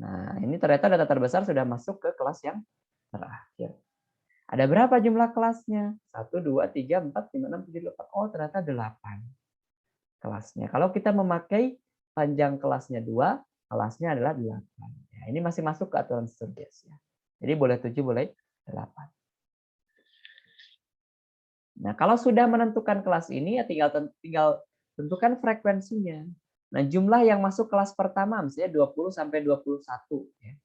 Nah, ini ternyata data terbesar sudah masuk ke kelas yang terakhir. Ada berapa jumlah kelasnya? 1, 2, 3, 4, 5, 6, 7, 8. Oh, ternyata 8 kelasnya. Kalau kita memakai panjang kelasnya 2, kelasnya adalah 8. Ya, ini masih masuk ke aturan Sturges ya. Jadi boleh 7, boleh 8. Nah, kalau sudah menentukan kelas ini ya tinggal tentukan frekuensinya. Nah, jumlah yang masuk kelas pertama misalnya 20 sampai 21 ya.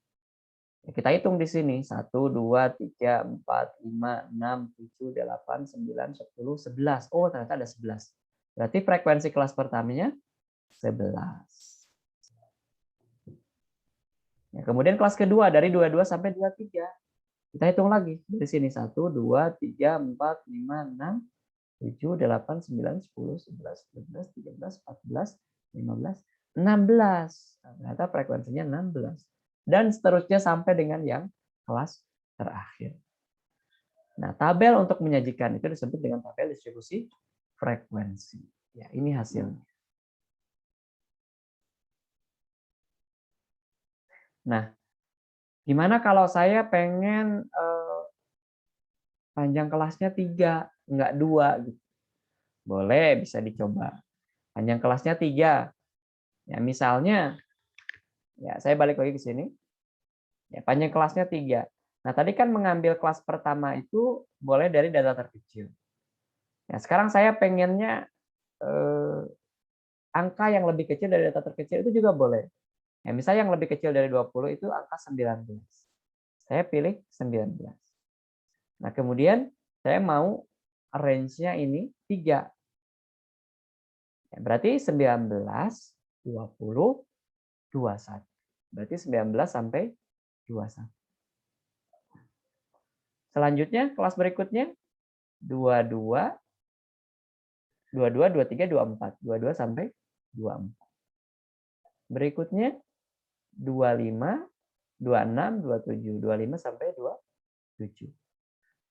Kita hitung di sini 1, 2, 3, 4, 5, 6, 7, 8, 9, 10, 11. Oh, ternyata ada 11. Berarti frekuensi kelas pertamanya 11. Ya, kemudian kelas kedua dari 22 sampai 23. Kita hitung lagi dari sini 1, 2, 3, 4, 5, 6, 7, 8, 9, 10, 11, 12, 13, 14, 15, 16. Nah, ternyata frekuensinya 16. Dan seterusnya sampai dengan yang kelas terakhir. Nah, tabel untuk menyajikan itu disebut dengan tabel distribusi frekuensi. Ya, ini hasilnya. Nah, gimana kalau saya pengen panjang kelasnya 3, enggak 2 gitu. Boleh, bisa dicoba. Panjang kelasnya 3. Ya, misalnya Ya, saya balik lagi ke sini. Ya, panjang kelasnya 3. Nah, tadi kan mengambil kelas pertama itu boleh dari data terkecil. Nah, sekarang saya pengennya angka yang lebih kecil dari data terkecil itu juga boleh. Ya, misalnya yang lebih kecil dari 20 itu angka 19. Saya pilih 19. Nah, kemudian saya mau range-nya ini 3. Ya, berarti 19, 20, 21. Berarti 19 sampai 21. Selanjutnya, kelas berikutnya 22, 22, 23, 24. 22 sampai 24. Berikutnya 25, 26, 27. 25 sampai 27.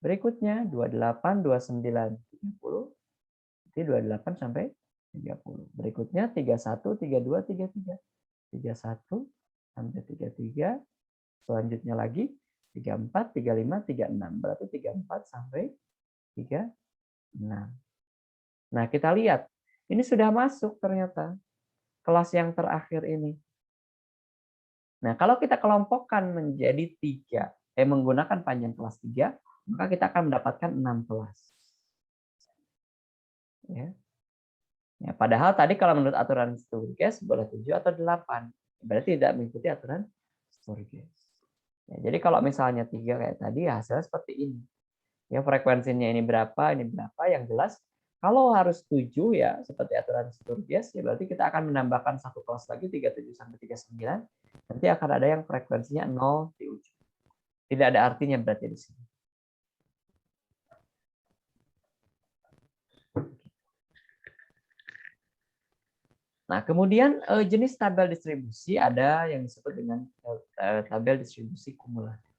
Berikutnya 28, 29, 30. Jadi 28 sampai 30. Berikutnya 31, 32, 33. 31 sampai 33. Selanjutnya lagi 34, 35, 36. Berarti 34 sampai 36. Nah, kita lihat. Ini sudah masuk ternyata kelas yang terakhir ini. Nah, kalau kita kelompokkan menjadi 3, menggunakan panjang kelas 3, maka kita akan mendapatkan 6 kelas. Ya. Ya, padahal tadi kalau menurut aturan Sturges boleh 7 atau 8. Berarti tidak mengikuti aturan Sturges. Ya, jadi kalau misalnya 3 kayak tadi, hasilnya seperti ini. Ya, frekuensinya ini berapa, yang jelas kalau harus 7 ya seperti aturan Sturges, ya berarti kita akan menambahkan satu kelas lagi 37 sampai 39. Nanti akan ada yang frekuensinya 0 di ujung. Tidak ada artinya berarti di sini. Nah, kemudian jenis tabel distribusi ada yang disebut dengan tabel distribusi kumulatif.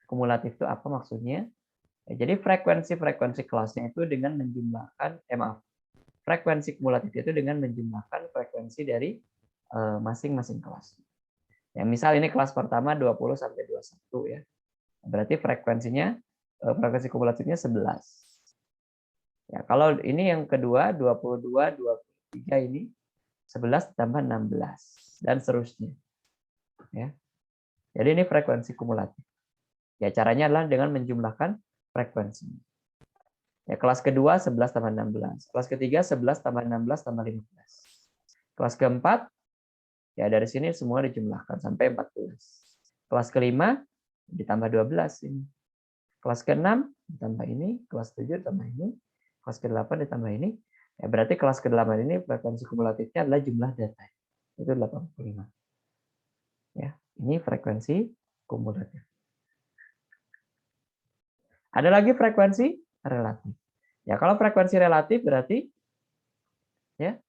Kumulatif itu apa maksudnya? Ya, jadi frekuensi kelasnya itu dengan menjumlahkan, frekuensi kumulatif itu dengan menjumlahkan frekuensi dari masing-masing kelas. Ya, misal ini kelas pertama 20 sampai 21 ya. Berarti frekuensinya frekuensi kumulatifnya 11. Ya, kalau ini yang kedua 22, 23 ini 11 tambah 16 dan seterusnya. Ya. Jadi ini frekuensi kumulatif. Ya, caranya adalah dengan menjumlahkan frekuensi. Ya, kelas kedua 11 tambah 16. Kelas ketiga 11 tambah 16 tambah 15. Kelas keempat, ya dari sini semua dijumlahkan sampai 14. Kelas kelima ditambah 12 ini. Kelas keenam ditambah ini, kelas 7 ditambah ini, kelas ke-8 ditambah ini. Ya, berarti kelas ke-8 ini frekuensi kumulatifnya adalah jumlah data. Itu 85. Ya, ini frekuensi kumulatif. Ada lagi frekuensi relatif. Ya, kalau frekuensi relatif berarti ya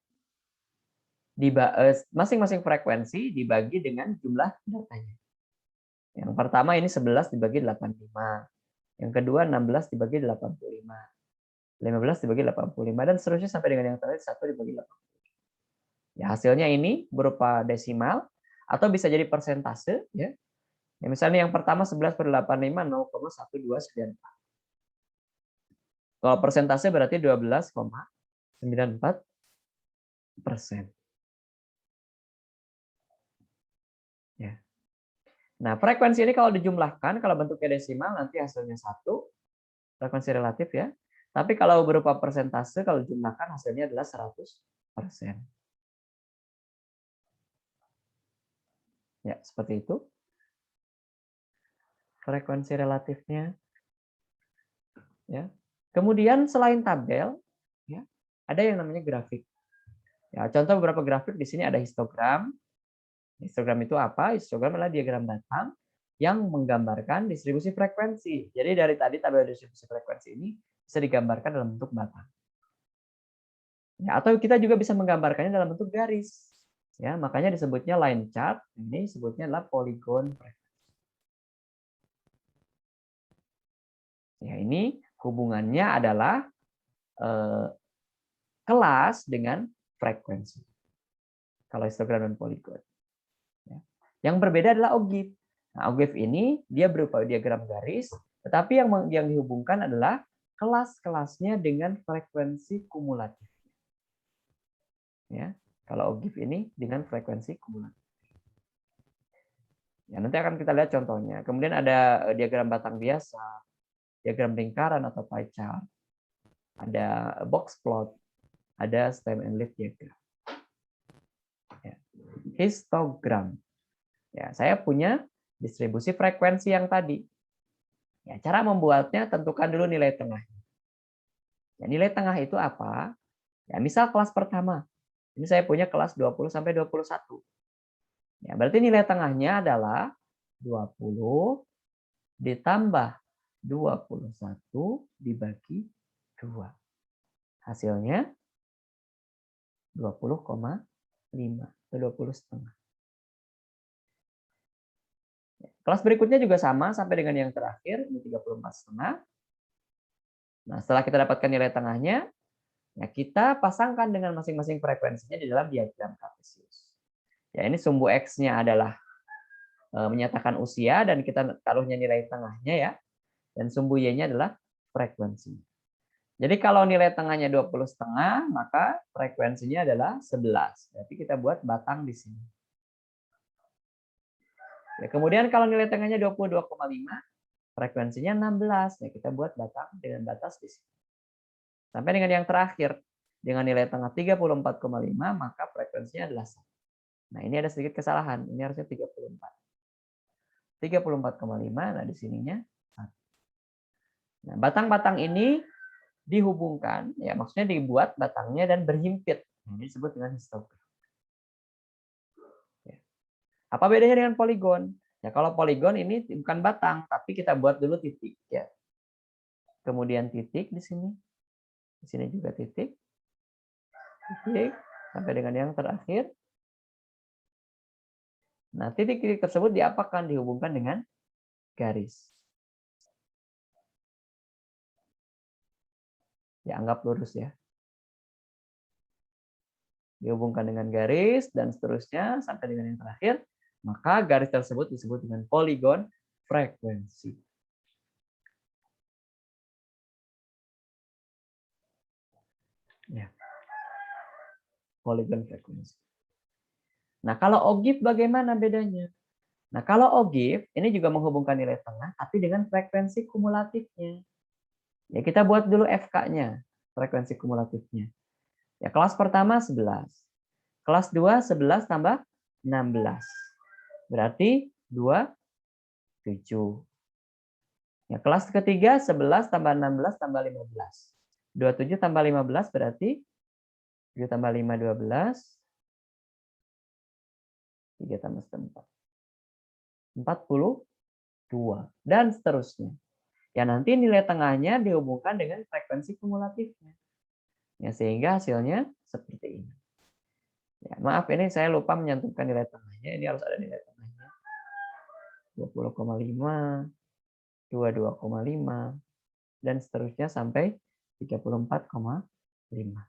masing-masing frekuensi dibagi dengan jumlah datanya. Yang pertama ini 11 dibagi 85. Yang kedua 16 dibagi 85. 15 dibagi 85 dan seterusnya sampai dengan yang terakhir 1 dibagi 85. Ya, hasilnya ini berupa desimal atau bisa jadi persentase ya. Ya, misalnya yang pertama 11/85 0,1294. Kalau persentase berarti 12,94%. Ya. Nah, frekuensi ini kalau dijumlahkan, kalau bentuknya desimal nanti hasilnya 1, frekuensi relatif ya. Tapi kalau berupa persentase, kalau dijumlahkan hasilnya adalah 100%. Ya, seperti itu. Frekuensi relatifnya. Ya. Kemudian selain tabel, ya, ada yang namanya grafik. Ya, contoh beberapa grafik di sini ada histogram. Histogram itu apa? Histogram adalah diagram batang yang menggambarkan distribusi frekuensi. Jadi dari tadi tabel distribusi frekuensi ini bisa digambarkan dalam bentuk batang. Ya, atau kita juga bisa menggambarkannya dalam bentuk garis. Ya, makanya disebutnya line chart. Ini disebutnya adalah polygon frekuensi. Ya, ini hubungannya adalah kelas dengan frekuensi. Kalau histogram dan polygon. Ya. Yang berbeda adalah OGIF. Nah, OGIF ini dia berupa diagram garis, tetapi yang dihubungkan adalah kelas-kelasnya dengan frekuensi kumulatif. Ya, kalau OGIF ini dengan frekuensi kumulatif. Ya, nanti akan kita lihat contohnya. Kemudian ada diagram batang biasa, diagram lingkaran atau pie chart, ada box plot, ada stem and leaf diagram. Ya. Histogram. Ya, saya punya distribusi frekuensi yang tadi. Ya, cara membuatnya tentukan dulu nilai tengah. Ya, nilai tengah itu apa? Ya, misal kelas pertama. Ini saya punya kelas 20 sampai 21. Ya, berarti nilai tengahnya adalah 20 ditambah 21 dibagi 2. Hasilnya 20,5 atau 20,5. Kelas berikutnya juga sama sampai dengan yang terakhir, ini 34,5. Nah, setelah kita dapatkan nilai tengahnya, ya kita pasangkan dengan masing-masing frekuensinya di dalam diagram kartesius. Ya, ini sumbu X-nya adalah menyatakan usia dan kita taruhnya nilai tengahnya ya. Dan sumbu Y-nya adalah frekuensi. Jadi kalau nilai tengahnya 20,5, maka frekuensinya adalah 11. Berarti kita buat batang di sini. Ya, kemudian kalau nilai tengahnya 22,5, frekuensinya 16. Ya, kita buat batang dengan batas di sini. Sampai dengan yang terakhir, dengan nilai tengah 34,5, maka frekuensinya adalah 1. Nah, ini ada sedikit kesalahan. Ini harusnya 34. 34,5, nah di sininya 1. Nah, batang-batang ini dihubungkan, ya maksudnya dibuat batangnya dan berhimpit. Ini disebut dengan histogram. Ya. Apa bedanya dengan poligon? Ya kalau poligon ini bukan batang, tapi kita buat dulu titik. Ya. Kemudian titik di sini. Di sini juga titik. Titik. Sampai dengan yang terakhir. Nah, titik-titik tersebut diapakan? Dihubungkan dengan garis. Ya, anggap lurus ya. Dihubungkan dengan garis dan seterusnya sampai dengan yang terakhir, maka garis tersebut disebut dengan poligon frekuensi. Ya. Poligon frekuensi. Nah, kalau OGIF bagaimana bedanya? Nah, kalau OGIF ini juga menghubungkan nilai tengah tapi dengan frekuensi kumulatifnya. Ya, kita buat dulu FK-nya, frekuensi kumulatifnya. Ya, kelas pertama 11. Kelas 2 11 tambah 16. Berarti 27. Ya, kelas ketiga 11 tambah 16 tambah 15. 27 tambah 15 berarti 7 tambah 5 12. 3 tambah 4. 42 dan seterusnya. Ya nanti nilai tengahnya dihubungkan dengan frekuensi kumulatifnya. Ya sehingga hasilnya seperti ini. Ya, maaf ini saya lupa menyantumkan nilai tengahnya. Ini harus ada nilai tengahnya. 20,5, 22,5 dan seterusnya sampai 34,5.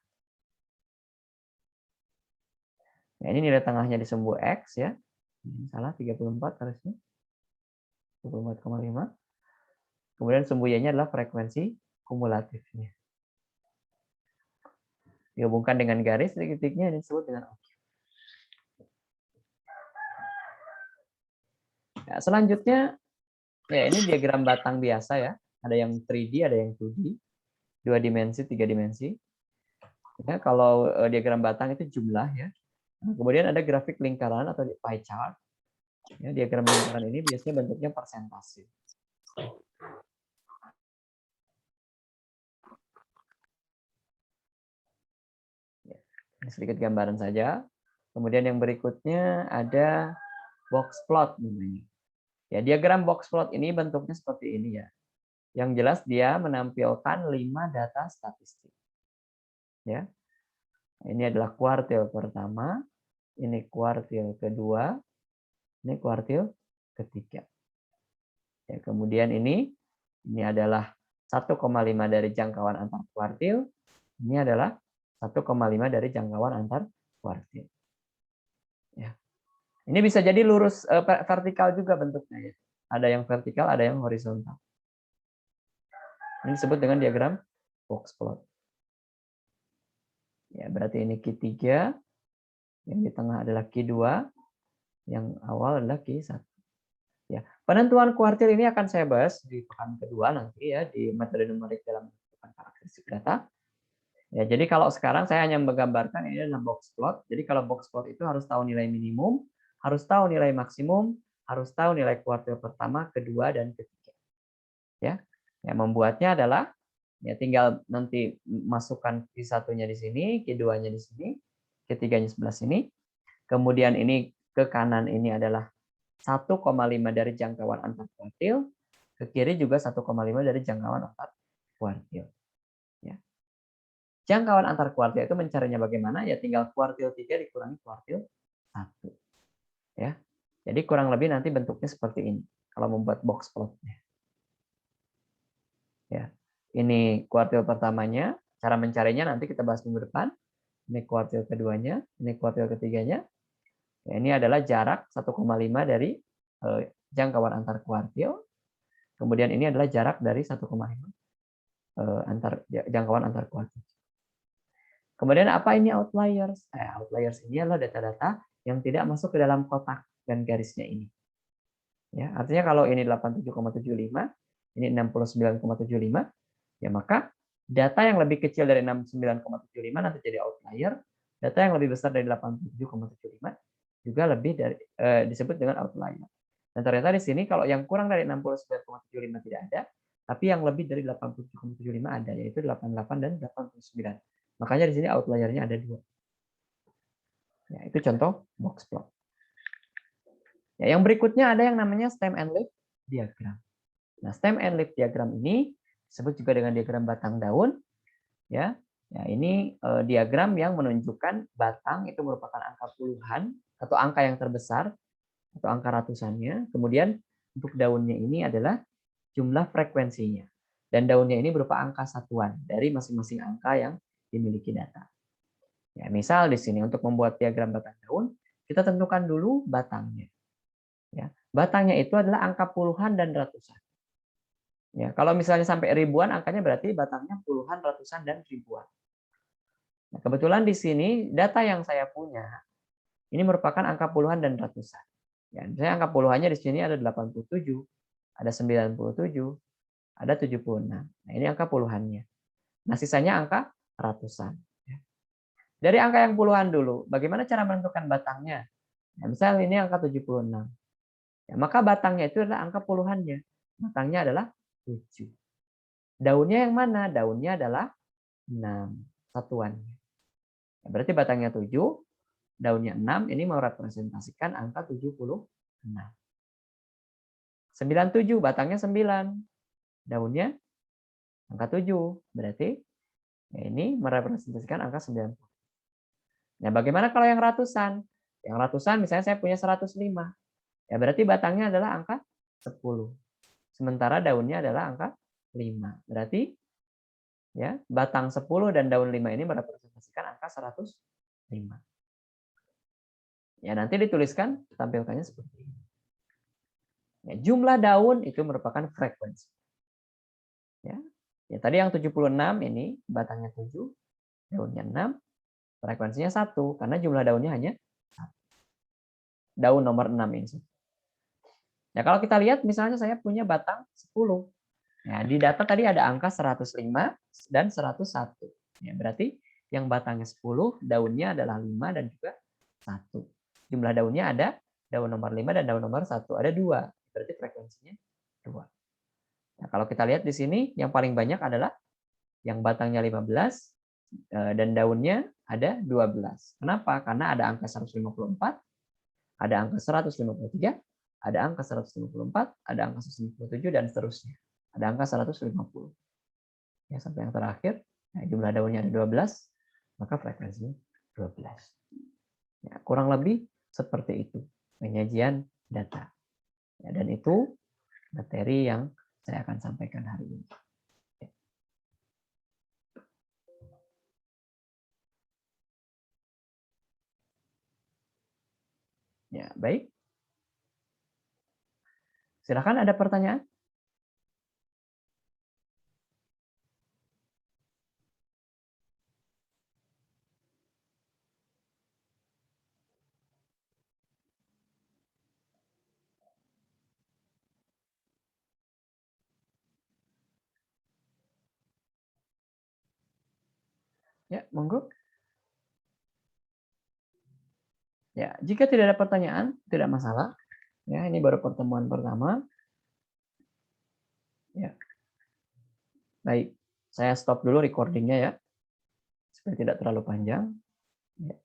Ya, ini nilai tengahnya di sumbu X ya. Ini salah 34 harusnya. 24,5. Kemudian sumbu Y-nya adalah frekuensi kumulatifnya. Dihubungkan dengan garis titik-titiknya disebut dengan OGIF. Ya, selanjutnya ya ini diagram batang biasa ya. Ada yang 3D, ada yang 2D. 2 dimensi, 3 dimensi. Ya, kalau diagram batang itu jumlah ya. Nah, kemudian ada grafik lingkaran atau pie chart. Ya, diagram lingkaran ini biasanya bentuknya persentase. Ya, ini sedikit gambaran saja. Kemudian yang berikutnya ada box plot namanya. Ya, diagram box plot ini bentuknya seperti ini ya. Yang jelas dia menampilkan 5 data statistik. Ya. Ini adalah kuartil pertama, ini kuartil kedua, ini kuartil ketiga. Ya, kemudian ini adalah 1,5 dari jangkauan antar kuartil, ini adalah 1,5 dari jangkauan antar kuartil. Ya. Ini bisa jadi lurus vertikal juga bentuknya ya. Ada yang vertikal, ada yang horizontal. Ini disebut dengan diagram box plot. Ya, berarti ini Q3, yang di tengah adalah Q2, yang awal adalah Q1. Ya, penentuan kuartil ini akan saya bahas di pekan kedua nanti ya di metode numerik dalam menentukan karakteristik data. Ya, jadi kalau sekarang saya hanya menggambarkan ini adalah box plot. Jadi kalau box plot itu harus tahu nilai minimum, harus tahu nilai maksimum, harus tahu nilai kuartil pertama, kedua, dan ketiga. Ya, yang membuatnya adalah ya tinggal nanti masukkan Q1-nya di sini, Q2-nya di sini, ketiganya sebelah sini. Kemudian ini ke kanan ini adalah 1,5 dari jangkauan antar kuartil, ke kiri juga 1,5 dari jangkauan antar kuartil. Ya. Jangkauan antar kuartil itu mencarinya bagaimana? Ya tinggal kuartil 3 dikurangi kuartil 1. Ya. Jadi kurang lebih nanti bentuknya seperti ini kalau membuat box plotnya. Ya. Ini kuartil pertamanya, cara mencarinya nanti kita bahas minggu depan. Ini kuartil keduanya, ini kuartil ketiganya. Ya, ini adalah jarak 1,5 dari jangkauan antar kuartil. Kemudian ini adalah jarak dari 1,5 jangkauan antar kuartil. Kemudian apa ini outliers? Outliers ini adalah data-data yang tidak masuk ke dalam kotak dan garisnya ini. Ya, artinya kalau ini 87,75, ini 69,75, ya maka data yang lebih kecil dari 69,75 nanti jadi outlier, data yang lebih besar dari 87,75 juga lebih dari disebut dengan outlier. Dan ternyata di sini kalau yang kurang dari 69,75 tidak ada, tapi yang lebih dari 87,75 ada, yaitu 88 dan 89. Makanya di sini outliernya ada 2. Ya, itu contoh box plot. Ya, yang berikutnya ada yang namanya stem and leaf diagram. Nah, stem and leaf diagram ini disebut juga dengan diagram batang daun. Ya, ini diagram yang menunjukkan batang itu merupakan angka puluhan atau angka yang terbesar atau angka ratusannya. Kemudian untuk daunnya ini adalah jumlah frekuensinya. Dan daunnya ini berupa angka satuan dari masing-masing angka yang dimiliki data. Ya, misal di sini untuk membuat diagram batang daun, kita tentukan dulu batangnya. Ya, batangnya itu adalah angka puluhan dan ratusan. Ya, kalau misalnya sampai ribuan, angkanya berarti batangnya puluhan, ratusan, dan ribuan. Nah, kebetulan di sini data yang saya punya ini merupakan angka puluhan dan ratusan. Ya, misalnya angka puluhannya di sini ada 87, ada 97, ada 76. Nah, ini angka puluhannya. Nah, sisanya angka ratusan. Dari angka yang puluhan dulu, bagaimana cara menentukan batangnya? Nah, misalnya ini angka 76. Ya, maka batangnya itu adalah angka puluhannya. Batangnya adalah 7. Daunnya yang mana? Daunnya adalah 6 satuannya. Ya, berarti batangnya 7, daunnya 6, ini merepresentasikan angka 76. 97, batangnya 9, daunnya angka 7, berarti ya ini merepresentasikan angka 90. Nah, bagaimana kalau yang ratusan? Yang ratusan misalnya saya punya 105. Ya berarti batangnya adalah angka 10. Sementara daunnya adalah angka 5. Berarti ya, batang 10 dan daun 5 ini merepresentasikan angka 105. Ya, nanti dituliskan tampilkannya seperti ini. Ya, jumlah daun itu merupakan frekuensi. Ya. Ya, tadi yang 76 ini batangnya 7, daunnya 6, frekuensinya 1 karena jumlah daunnya hanya 1. Daun nomor 6 ini. Ya, kalau kita lihat misalnya saya punya batang 10. Ya, di data tadi ada angka 105 dan 101. Ya, berarti yang batangnya 10, daunnya adalah 5 dan juga 1. Jumlah daunnya ada daun nomor 5 dan daun nomor 1. Ada 2. Berarti frekuensinya 2. Nah, kalau kita lihat di sini yang paling banyak adalah yang batangnya 15 dan daunnya ada 12. Kenapa? Karena ada angka 154, ada angka 153, ada angka 154, ada angka 157 dan seterusnya. Ada angka 150. Ya, sampai yang terakhir, nah, jumlah daunnya ada 12, maka frekuensinya 12. Ya, kurang lebih seperti itu penyajian data. Ya, dan itu materi yang saya akan sampaikan hari ini. Ya, baik. Silakan ada pertanyaan? Ya, monggo. Ya, jika tidak ada pertanyaan, tidak masalah. Ya, ini baru pertemuan pertama. Ya, baik. Saya stop dulu recordingnya ya, supaya tidak terlalu panjang. Ya.